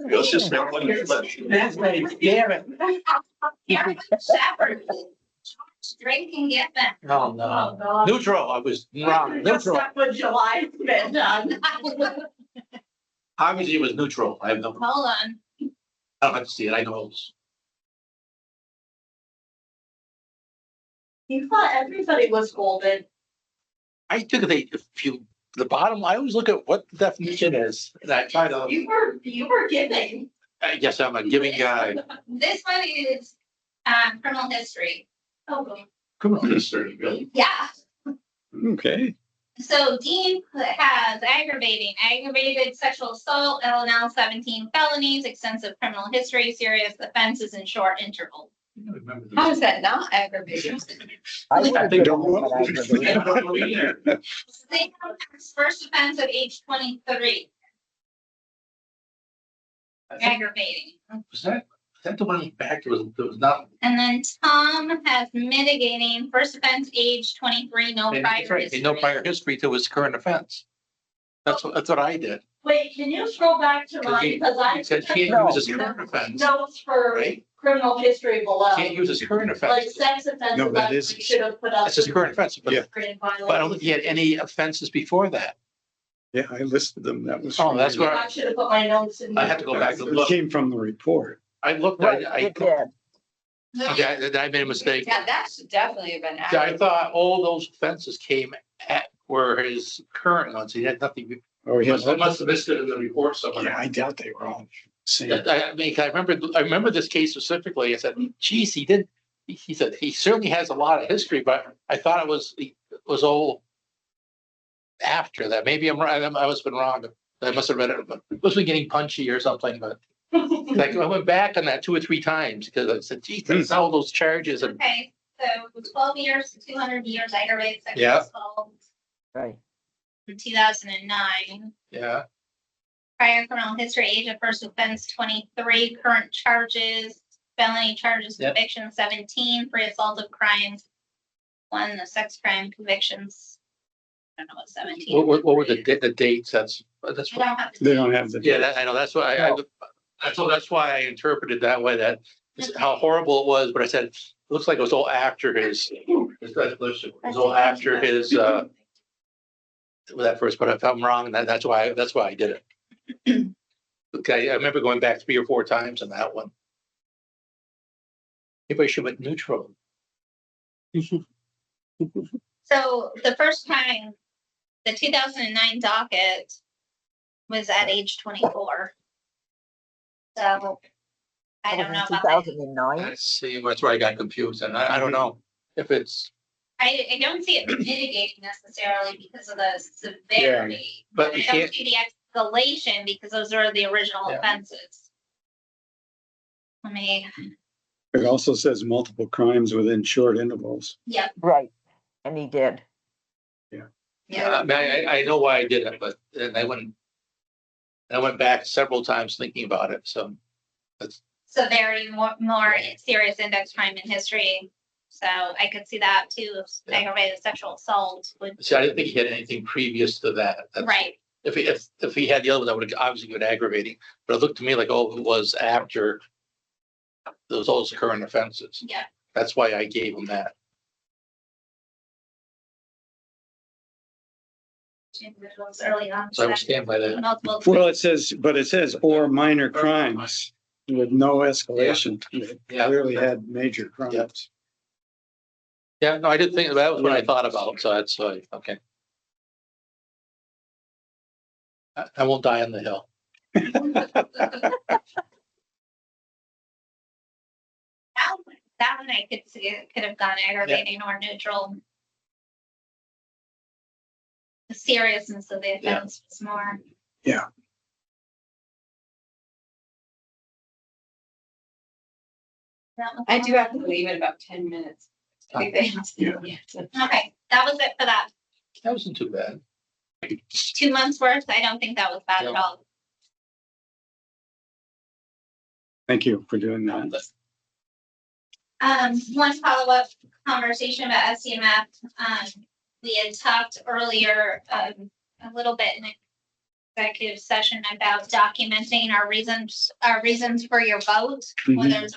Let's just not let it slip. That's nice, damn it. Karen Shepherd. Drinking get back. Oh, no. Neutral, I was wrong. Neutral. When July's been done. Obviously, it was neutral. I have no, Hold on. I don't have to see it. I know. You thought everybody was golden. I took the bottom, I always look at what the definition is. And I try to, You were giving. I guess I'm a giving guy. This one is, criminal history. Oh, Criminal history, really? Yeah. Okay. So Dean has aggravated sexual assault, LNL 17 felonies, extensive criminal history, serious offenses, and short interval. How is that not aggravating? I would I have think given him an aggravated. They have his first offense at age 23, aggravating. Was that the one back? There was not. And then Tom has mitigating, first offense age 23, no prior That's right, history. no prior history to his current offense. That's what I did. Wait, can you scroll back to mine, because I. It said can't No. use his current offense, Notes for right? criminal history below, Can't use his current like offense. sex offenses, No, that I is- should have put up. That's his current offense, but, Yeah. but I don't think he had any offenses before that. Yeah, I listed them. That was. Oh, from that's the- where I should have put my notes in. I had to go back and It look. came from the report. I looked, Right, I you did. okay, I made a mistake. Yeah, that should definitely have been. Yeah, I thought all those offenses came at, were his current ones. He had nothing. Oh, yeah. I must have missed it in the report Yeah, somewhere. I doubt they were all same. I mean, I remember this case specifically. I said, geez, he said, he certainly has a lot of history, but I thought it was all after that. Maybe I'm right. I must have been wrong. I must have read it, but it must be getting punchy or something, but like I went back on that 2 or 3 times because I said, geez, that's all those charges and Okay, so 12 years, 200 years aggravated sexual Yeah. assault Right. in 2009. yeah. Prior criminal history, age of first offense 23, current charges, felony charges, Yep. conviction 17, pre-assaultive crimes, 1, the sex crime convictions. I don't know what 17. What were the dates? That's I what, don't have. They don't have the. yeah, I know. That's why that's why I interpreted that way, that how horrible it was. But I said, it looks like it was all after his resolution. It was all after his, that first, but if I'm wrong, that's why I did it. Okay, I remember going back 3 or 4 times on that one. Maybe I should have went neutral. So the first time, the 2009 docket was at age 24. So I don't know about that. 2009. I see, that's where I got confused, and I don't know if it's, I don't see it mitigating necessarily because of the severity. but I you don't can't, see the escalation because those are the original Yeah. offenses. Let me, It also says multiple crimes within short intervals. yep, Right. And he did. I mean, I know why I did it, but then I went back several times thinking about it, so. severity, more serious index crime in history. So I could see that too, Yeah. aggravated sexual assault would, See, I didn't think he had anything previous to that. That's- right, If he had the other one, that would have obviously been aggravating, but it looked to me like, oh, it was after those current offenses. yeah. That's why I gave him that. Individuals early on. So I would stand by that. Multiple. Well, it says, or minor crimes with no escalation. They Yeah. clearly had major crimes. Yeah, no, I did think, that was what I thought about, so that's why, okay. I won't die on the hill. That one I could see, it could have gone aggravating or neutral. The seriousness of the Yeah. offense was more. Yeah. I do have to leave in about 10 minutes. I think they have to. Yeah. Okay, that was it for that. That wasn't too bad. 2 months worth, I don't think that was bad at Yeah. all. Thank you for doing that. One follow-up conversation about SCMF. We had talked earlier, a little bit in executive session about documenting our reasons for your vote, whether it's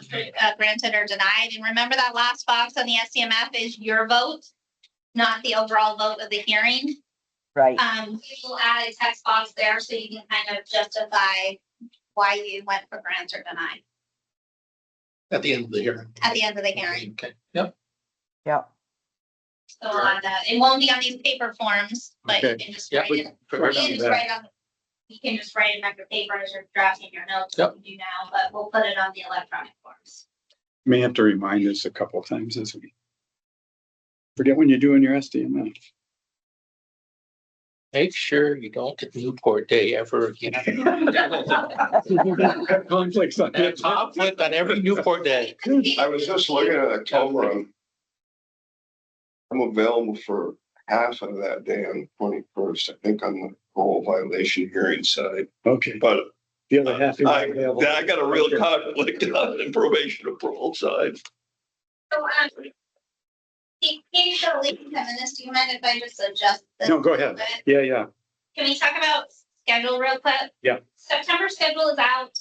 granted or denied. And remember that last box on the SCMF is your vote, not the overall vote of the hearing. Right. We'll add a text box there so you can kind of justify why you went for grant or deny At the end of the hearing. at the end of the hearing. Okay, yep. Yeah. So we'll add that. It won't be on these paper forms, but you Okay. can just Yeah, write we it. can You figure can it just out. write on, you can just write it on your paper as you're drafting your notes, Yep. like you do now, but we'll put it on the electronic forms. May have to remind us a couple times as we forget when you're doing your SDMF. Make sure you don't get Newport Day ever again. Conflicts on And conflict on every Newport Day. I was just looking at October. I'm available for half of that day on the 21st, I think on the parole violation hearing side, Okay, but the other half. is I available. got a real conflict on the probation and parole side. So, can you show link 10 minutes? Do you mind if I just adjust this? No, go ahead. a bit? Yeah, yeah. Can we talk about schedule real quick? Yeah. September schedule is out.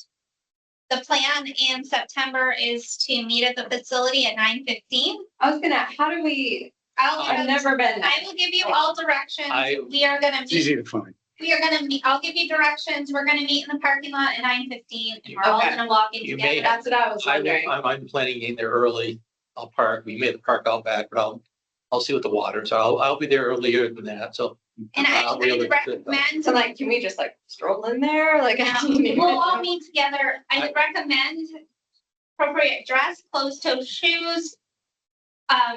The plan in September is to meet at the facility at 9:15. I was gonna, how do we, I've never been there. I will give you all directions. I- We are gonna It's easy meet, to find. we are gonna meet, I'll give you directions. We're gonna meet in the parking lot at 9:15. And we're all Okay. gonna walk in You may together. That's what I was wondering. I'm planning in there early. I'll park. We made the park out back, but I'll see what the water. So I'll be there earlier than that. So. And I I'll be able would to- recommend. So like, can we just like stroll in there? Like, We'll all meet together. I would recommend appropriate dress, closed-toed shoes.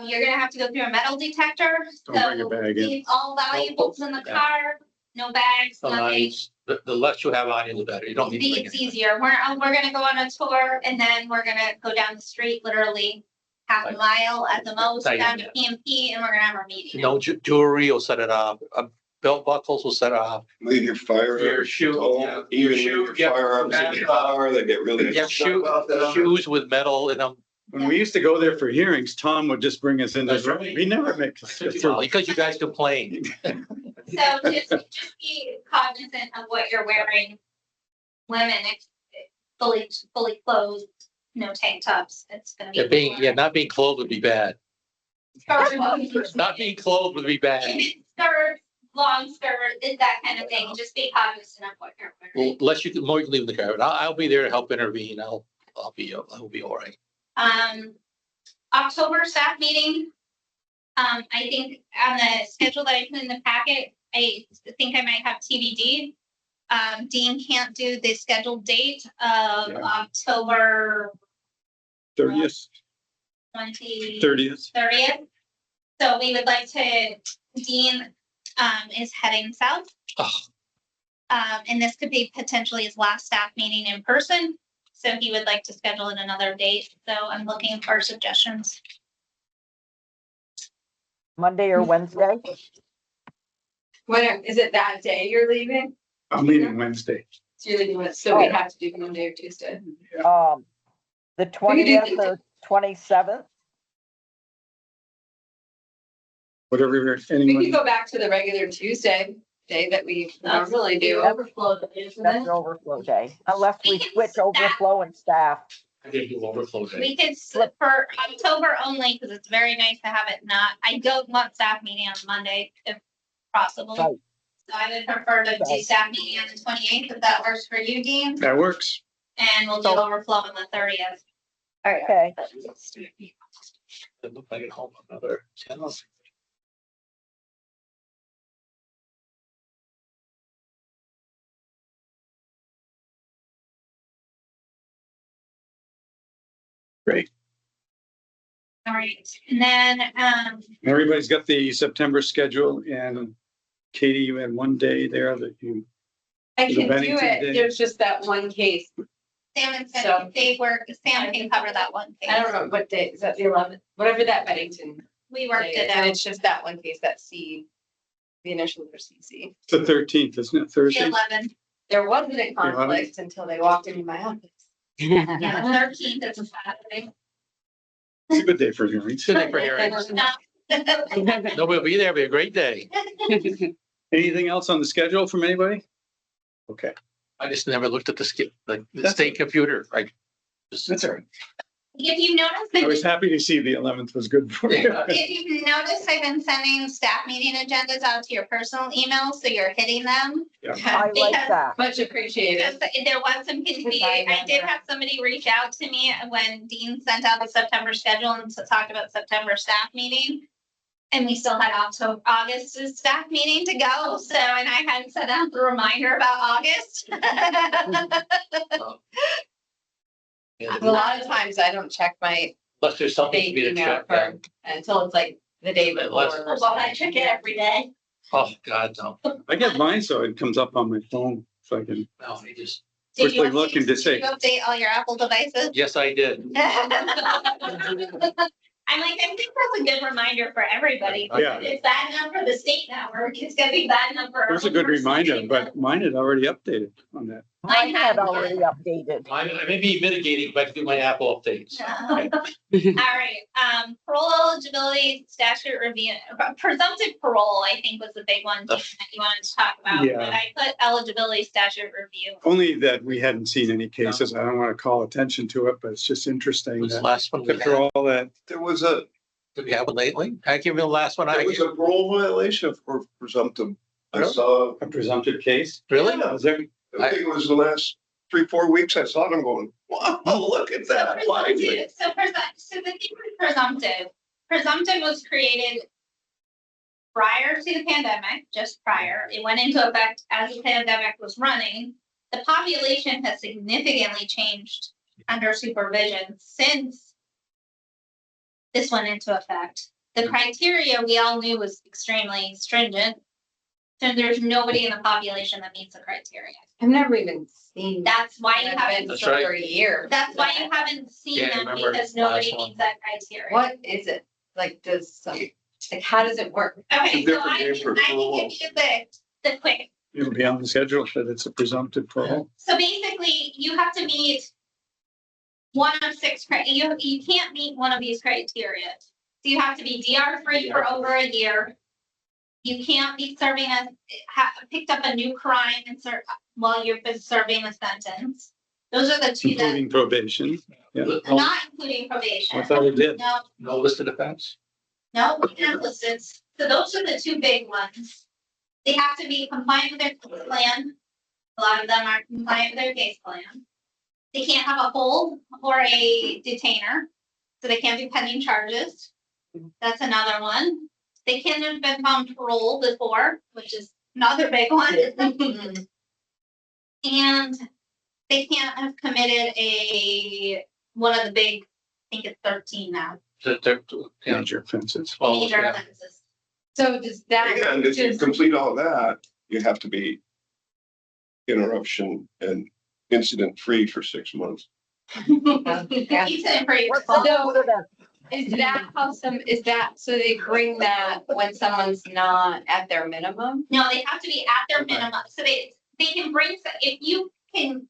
You're gonna have to go through a metal detector, Don't bring a so bag in. leave all valuables in the car, no bags, nothing. Sometimes the less you have on you, the better. You don't need to bring It's anything. easier. We're gonna go on a tour and then we're gonna go down the street, literally half a Like- mile at the most, like- down to PMP, and we're gonna have our meeting. No jewelry will set it off. Belt buckles will set off. Leave your fire. Your shoe, yeah. Even Your leave shoe, your yeah. firearms in the car, they get really. Yeah, upset about that. shoes with metal in them. When we used to go there for hearings, Tom would just bring us in. That's right. We never make us get through. Because you guys complain. So just be cognizant of what you're wearing. Women, it's fully clothed, no tank tops. It's gonna be. Not being clothed would be bad. Skirt, Not being clothed would be bad. skirt, long skirt, that kind of thing. Just be cognizant of what you're Well, wearing. unless you can more leave in the car, but I'll be there to help intervene. I'll be all right. October staff meeting. I think on the schedule that I put in the packet, I think I might have TBD. Dean can't do the scheduled date of Yeah. October 30th, 30th. 30th. So we would like to, Dean, is heading south. Oh. And this could be potentially his last staff meeting in person. So he would like to schedule in another date. So I'm looking for suggestions. Monday or Wednesday? When, is it that day you're leaving? I'm leaving Wednesday. So you're leaving, it, so we have to do Monday or Tuesday. The 20th or 27th? Whatever We can anyone, go back to the regular Tuesday day that we normally do. Overflow, isn't That's it? overflow day, unless we We can switch staff- overflow and staff. I didn't do overflow day. We could slip for October only, because it's very nice to have it not, I don't want staff meeting on Monday if possible. Right. So I would prefer to do Right. staff meeting on the 28th, if that works for you, Dean, that works. and we'll do So- overflow on the 30th. Okay, It looked like at home another 10. All right, and then, Everybody's got the September schedule, and Katie, you had one day there that you, I The can do Bennington it, day. there's just that one case. Sam and So- Sam, they work, Sam can cover that one case. I don't know what day, is that the 11th? Whatever that Bennington We day worked is, it and out. it's just that one case, that C, the initial for CC. it's the 13th, isn't it, The Thursday? 11th, There wasn't a conflict until they walked into my office. yeah, the 13th is a Saturday. It's a good day for hearings. Good day for hearings. Nobody will be there. It'll be a great day. Anything else on the schedule from anybody? Okay, I just never looked at the That's state computer. that's all right. If you notice, I was happy to see the 11th was good for you. Yeah. if you've noticed, I've been sending staff meeting agendas out to your personal email, so you're hitting them. I like that. Much appreciated. There was some confusion. I did have somebody reach out to me when Dean sent out the September schedule and talked about September staff meeting. And we still had August's staff meeting to go, so, and I hadn't sent out the reminder about August. A lot of times I don't check my Unless there's something to date be to email check. for, until it's like the day before. Unless- or Well, I check it every day. Oh, God, no. I get mine, so it comes up on my phone, so I can, No, he just, Did you Quickly looking to update- say- Did you update all your Apple devices? yes, I did. I'm like, I think that's a good reminder for everybody. Yeah. It's bad enough for the state network, it's gonna be bad enough for. it was a good personal reminder, data. but mine had already updated on that. Mine had already updated. I may be mitigating, but I can do my Apple updates. Right. All right, parole eligibility statute review, presumptive parole, I think was the big one that you wanted to talk about, Yeah. but I put eligibility statute review. Only that we hadn't seen any cases. I don't want to call attention to it, but it's just interesting Was the that last one we after had, all that, There was a, did we have it lately? I give you the last one. there was a parole violation for presumptive. I Really? saw, a presumptive case. Really? Was there? I think it was the last 3-4 weeks. I saw them going, wow, look at So that. Finally. so the thing with presumptive was created prior to the pandemic, just prior. It went into effect as the pandemic was running. The population has significantly changed under supervision since this went into effect. The criteria we all knew was extremely stringent. So there's nobody in the population that meets the criteria. I've never even seen. That's why you I've haven't, been That's for right. a year. that's why you haven't seen Yeah, I them, remember because the last nobody one. meets that criteria. What is it? Like, like, how does it work? Okay, so Different I name can for give parole. you the quick. It'll be on the schedule that it's a presumptive parole. So basically, you have to meet one of 6 you can't meet one of these criteria. So you have to be DR free for over a year. You can't be serving picked up a new crime and while you've been serving a sentence. Those are the two that, Including probation. Yeah. not including probation. I thought it did. No, No listed offense? no, not listed. So those are the two big ones. They have to be compliant with their case plan. A lot of them aren't compliant with their case plan. They can't have a hold or a detainer, so they can't do pending charges. That's another one. They can't have been found parole before, which is another big one. And they can't have committed one of the big, I think it's 13 now, Major offenses. major offenses. So does that? And if you just- complete all that, you have to be interruption and incident free for 6 months. Yeah. Incident free. What's Well, the that? Is that how so they bring that when someone's not at their minimum? no, they have to be at their minimum, so they can bring, if you can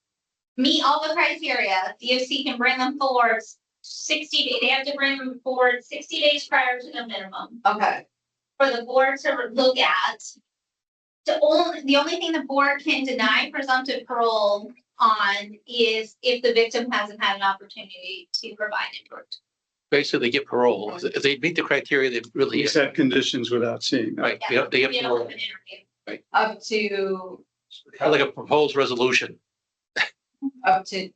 meet all the criteria, DOC can bring them forward 60 days, they have to bring them forward 60 days prior to the minimum Okay. for the board to look at. The only thing the board can deny presumptive parole on is if the victim hasn't had an opportunity to provide it. Basically, they get parole. If they meet the criteria, they really, We set conditions without seeing them. right, they get You know, parole. an interview. Up to Kind of like a proposed resolution.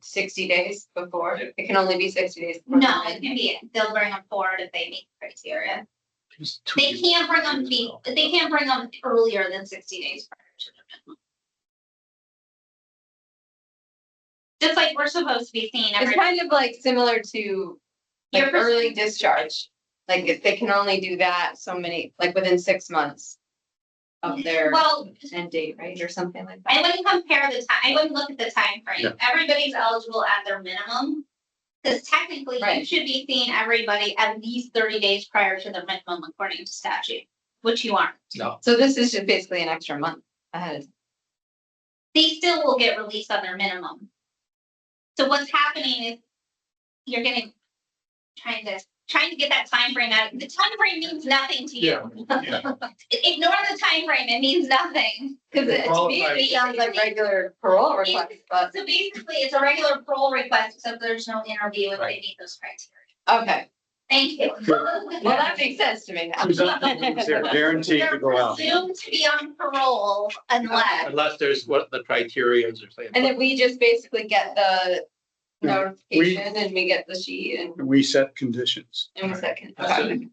60 days before. It can only be 60 days. before. No, it can be, they'll bring them forward if they meet the criteria. It's 2 They years. can't bring them they can't bring them earlier than 60 days prior to the minimum. Just like we're supposed to be seeing It's every, kind of like similar to like Your early discharge. Like if they can only do that so many, like within 6 months of their well, end date, right? Or something like I that. wouldn't compare the time, I wouldn't look at the time frame. Yeah. Everybody's eligible at their minimum. Because technically you Right. should be seeing everybody at least 30 days prior to their minimum according to statute, which you aren't. No, So this is just basically an extra month ahead. They still will get released on their minimum. So what's happening is you're getting, trying to get that time frame out. The time frame means nothing to you. Ignore the time frame, it means nothing. Because To me, it sounds like regular parole request, but So basically, it's a regular parole request, except there's no interview if they meet those criteria. okay. Thank you. Well, that makes sense to me now. They're guaranteed to They're go out. presumed to be on parole unless, unless there's what the criteria is. And then we just basically get the notification and we get the sheet and We set conditions. we second. That's Okay.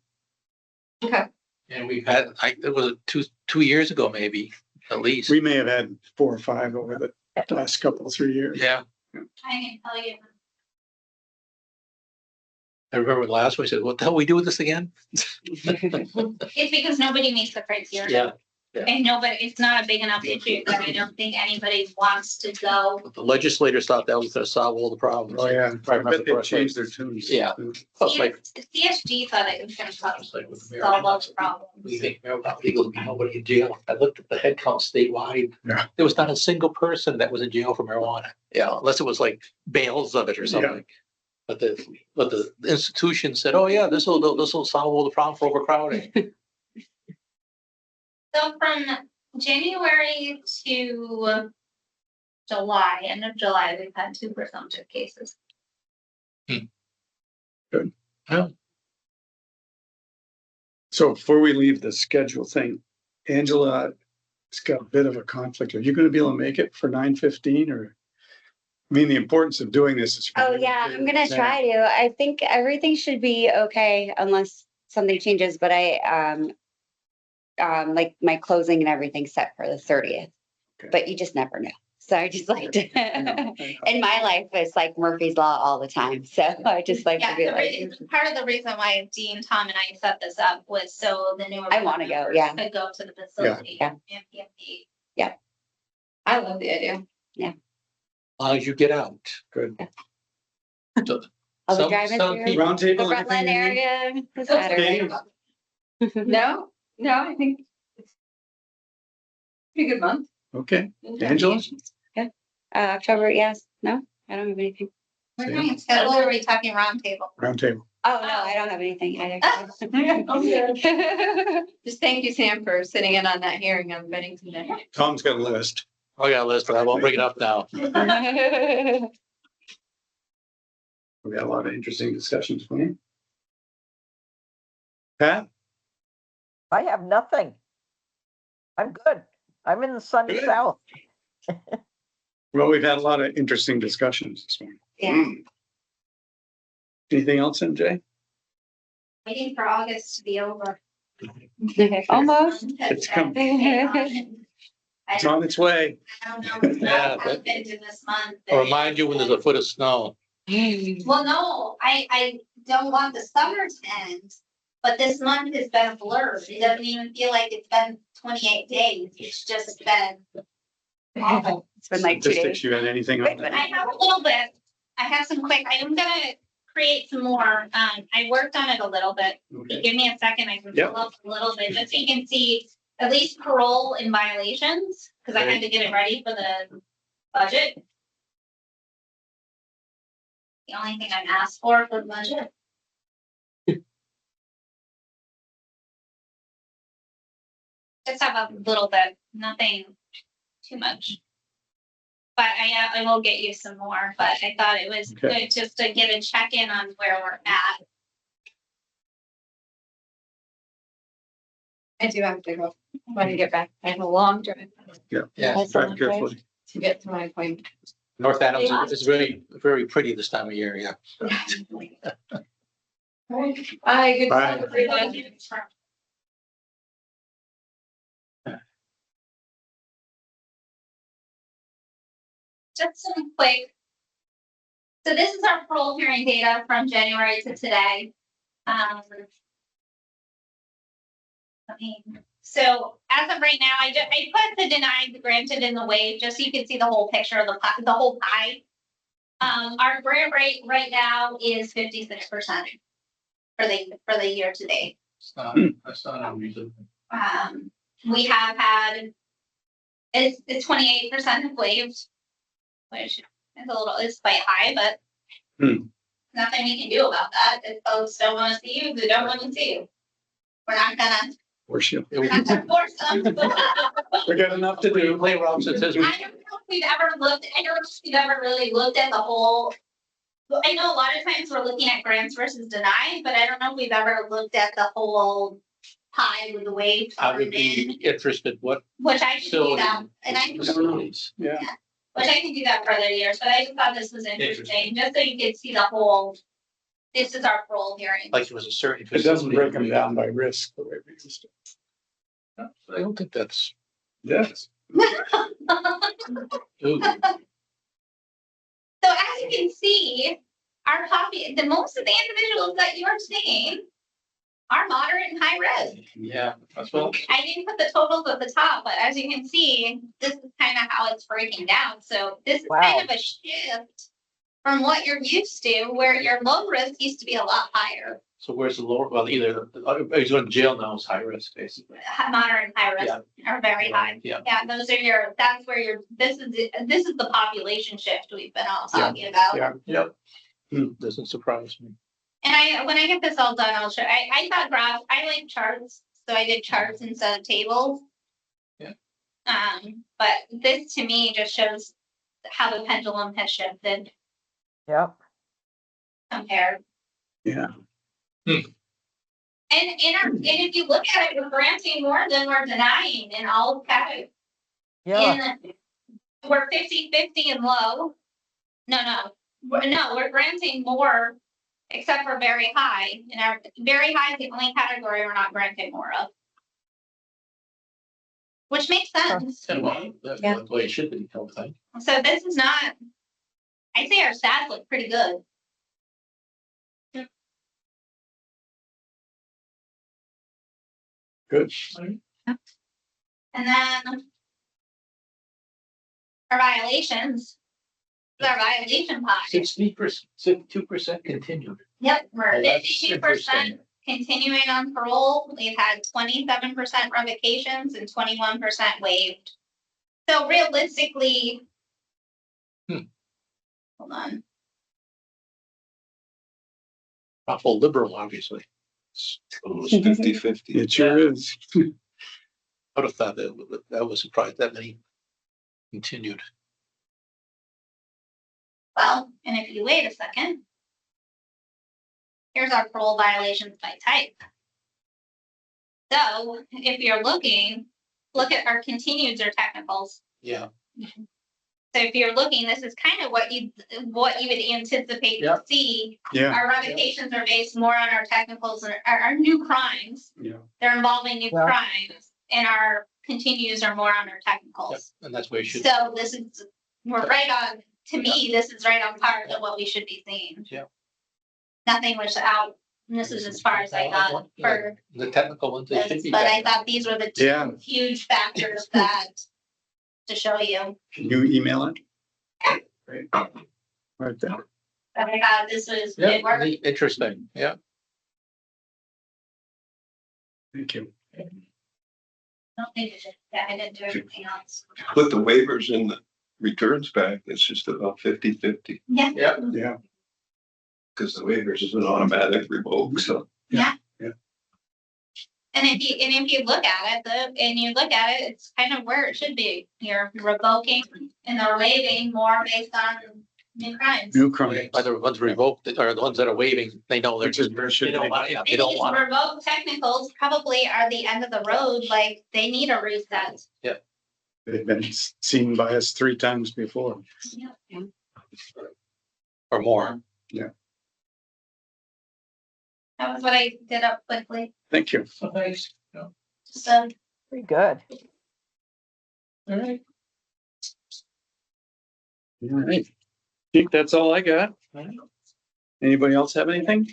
Okay. And we've had, it was 2 years ago, maybe, at least. We may have had 4 or 5 over the last couple, 3 years. Yeah, I can tell you. I remember the last one, I said, what the hell we do with this again? It's because nobody meets the criteria. Yeah, And nobody, it's not a big enough issue that I don't think anybody wants to go. But the legislators thought that was gonna solve all the problems. Oh, yeah. If I I remember bet they correctly. changed their tunes. Yeah. Plus, like, CSG thought it was gonna solve it's like with the all marijuana, those problems. we think marijuana legal, nobody in jail. I looked at the head count statewide. Yeah. There was not a single person that was in jail for marijuana, unless it was like bales of it or something. But the institution said, oh yeah, this will solve all the problems for overcrowding. So from January to July, end of July, we've had 2 presumptive cases. Good. Yeah. So before we leave the schedule thing, Angela has got a bit of a conflict. Are you gonna be able to make it for 9:15 or? I mean, the importance of doing this is. Oh, yeah, I'm gonna try to. I think everything should be okay unless something changes, but like my closing and everything set for the 30th. Okay. But you just never know. So I just like to, I know. in my life, it's like Murphy's Law all the time. So I just like to Yeah, be the like, reason, part of the reason why Dean, Tom and I set this up was so the newer. I wanna go, members yeah. Could go to the facility. Yeah. and PMP. I love the idea. As long as you get out. Good. So, I'll be some- driving some through people- the Roundtable. Rutland area this Saturday. No, I think it's a pretty good month. Okay, Angela? October, yes, no, I don't have anything. We're doing schedule, or are we talking roundtable? Roundtable. Oh, no, I don't have anything either. Just thank you, Sam, for sitting in on that hearing on Bennington Day. Tom's got a list. Oh, yeah, Liz, but I won't bring it up now. We had a lot of interesting discussions. Pat? I have nothing. I'm good. I'm in the sunny Good. south. Well, we've had a lot of interesting discussions this morning. Yeah. Anything else, MJ? Waiting for August to be over. Almost. It's come. I It's on its way. don't know what Yeah, happened in this month. I'll remind you when there's a foot of snow. Well, no, I don't want the summer to end, but this month has been a blur. It doesn't even feel like it's been 28 days. It's just been awful. It's been like 2 days. Statistics, you had anything on Wait, that? I have a little bit. I have some quick, I'm gonna create some more. I worked on it a little bit. Okay. Give me a second, I can Yep. pull up a little bit, just so you can see at least parole in violations, because I had to get it ready for the budget. The only thing I'm asked for the budget. Just have a little bit, nothing too much. But I will get you some more, but I thought it was Okay. good just to get a check-in on where we're at. I do have to go when I get back. I have a long drive Yeah, Drive carefully. to get to my appointment. North Adams is very, very pretty this time of year, yeah. Bye, good. Bye. Everybody. Just some quick. So this is our parole hearing data from January to today. So as of right now, I put the denied, the granted, and the waived, just so you can see the whole picture of the whole pie. Our grant rate right now is 56% for the year to date. That's not unreasonable. We have had, it's 28% waived, which is it's quite high, but nothing we can do about that. If folks don't want to see you, they don't want to see you. We're not gonna Worship. force them. We got enough to do. Play around since his. I don't know if we've ever looked, I don't know if we've ever really looked at the whole. I know a lot of times we're looking at grants versus denied, but I don't know if we've ever looked at the whole pie with the wage. I would be interested, what Which I can do that, and I, facilities? Yeah. which I can do that for other years, but I just thought this was interesting, just so you could see the whole. This is our parole hearing. Like it was a certain. It doesn't facility. break them down by risk the way we used to. I don't think that's. Yes. Ooh. So as you can see, our most of the individuals that you're seeing are moderate and high risk. Yeah, that's well, I didn't put the totals at the top, but as you can see, this is kind of how it's breaking down. So this is kind of a shift from what you're used to, where your low risk used to be a lot higher. so where's the lower, well, either, he's going to jail now is high risk, basically. Moderate and high risk are very high. Yeah. Yeah, those are your, that's where your, this is the population shift we've been all talking about. Yeah. Yep. Doesn't surprise me. And when I get this all done, I'll show, I thought graphs, I like charts, so I did charts instead of tables. Yeah. But this to me just shows how the pendulum has shifted Yep. compared. Yeah. And if you look at it, we're granting more than we're denying in all categories. Yeah. We're 50-50 and low. No, we're granting more, except for very high. And our very high is the only category we're not granting more of. Which makes sense. And well, that's the way it should be, I would think. So this is not, I'd say our stats look pretty good. Good. And then our violations, our violation pie. 62% continued. Yep, we're Oh, that's 52% interesting. continuing on parole. We've had 27% revocations and 21% waived. So realistically, hold on. Awful liberal, obviously. Almost 50-50. It sure is. I would have thought that was surprised that many continued. Well, and if you wait a second, here's our parole violations by type. So if you're looking, look at our continueds or technicals. Yeah. So if you're looking, this is kind of what you would anticipate Yeah. to see. Yeah. Our revocations are based more on our technicals and our new crimes. Yeah. They're involving new Yeah. crimes, and our continues are more on our Yep. technicals. And that's where you should. So this is, we're right on, to me, this is right on par with what we should be seeing. Yeah. Nothing was out, and this is as far as I got for The technical ones, they should this, be. but I better. thought these were the Yeah. two huge factors that to show you. Can you email it? Great. Right there. But I thought this was Yeah, good work. interesting, yeah. Thank you. I don't think it should, yeah, I didn't do anything else. Put the waivers in the returns back, it's just about 50-50, Yeah. Yeah. Yeah. because the waivers is an automatic revoke, so. And if you look at it, it's kind of where it should be. You're revoking and they're waiving more based on new crimes. New crime. By the ones revoked, or the ones that are waiving, they know they're Which is just, where it they should don't be. want, yeah, they And don't these want. revoked technicals probably are the end of the road, like they need a reset. They've been seen by us 3 times before. Or more. That was what I did up quickly. Thank you. So thanks. Yeah. Just, Pretty good. All right. All right. I think that's all I got. Anybody else have anything?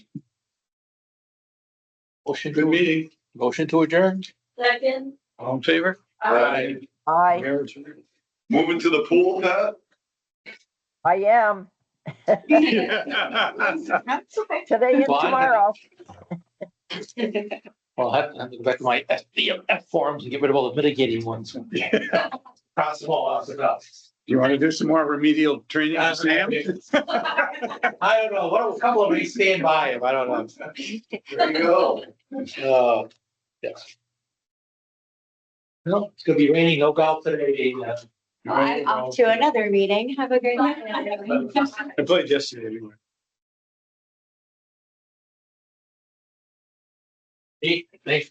Motion Good to, meeting. motion to adjourn. Second. All in favor? Aye. I Moving to the pool, Pat? am. Today and Well, I- tomorrow. Well, I have to go back to my F forms and get rid of all the mitigating ones. Cross them all off the top. You want to do some more remedial training, Sam? I don't know, what, a couple of them stand by him, I don't know. There you go. Yes. Well, it's gonna be raining, no golf today. I'm off to another meeting. Have a great night. I played yesterday anyway. Thanks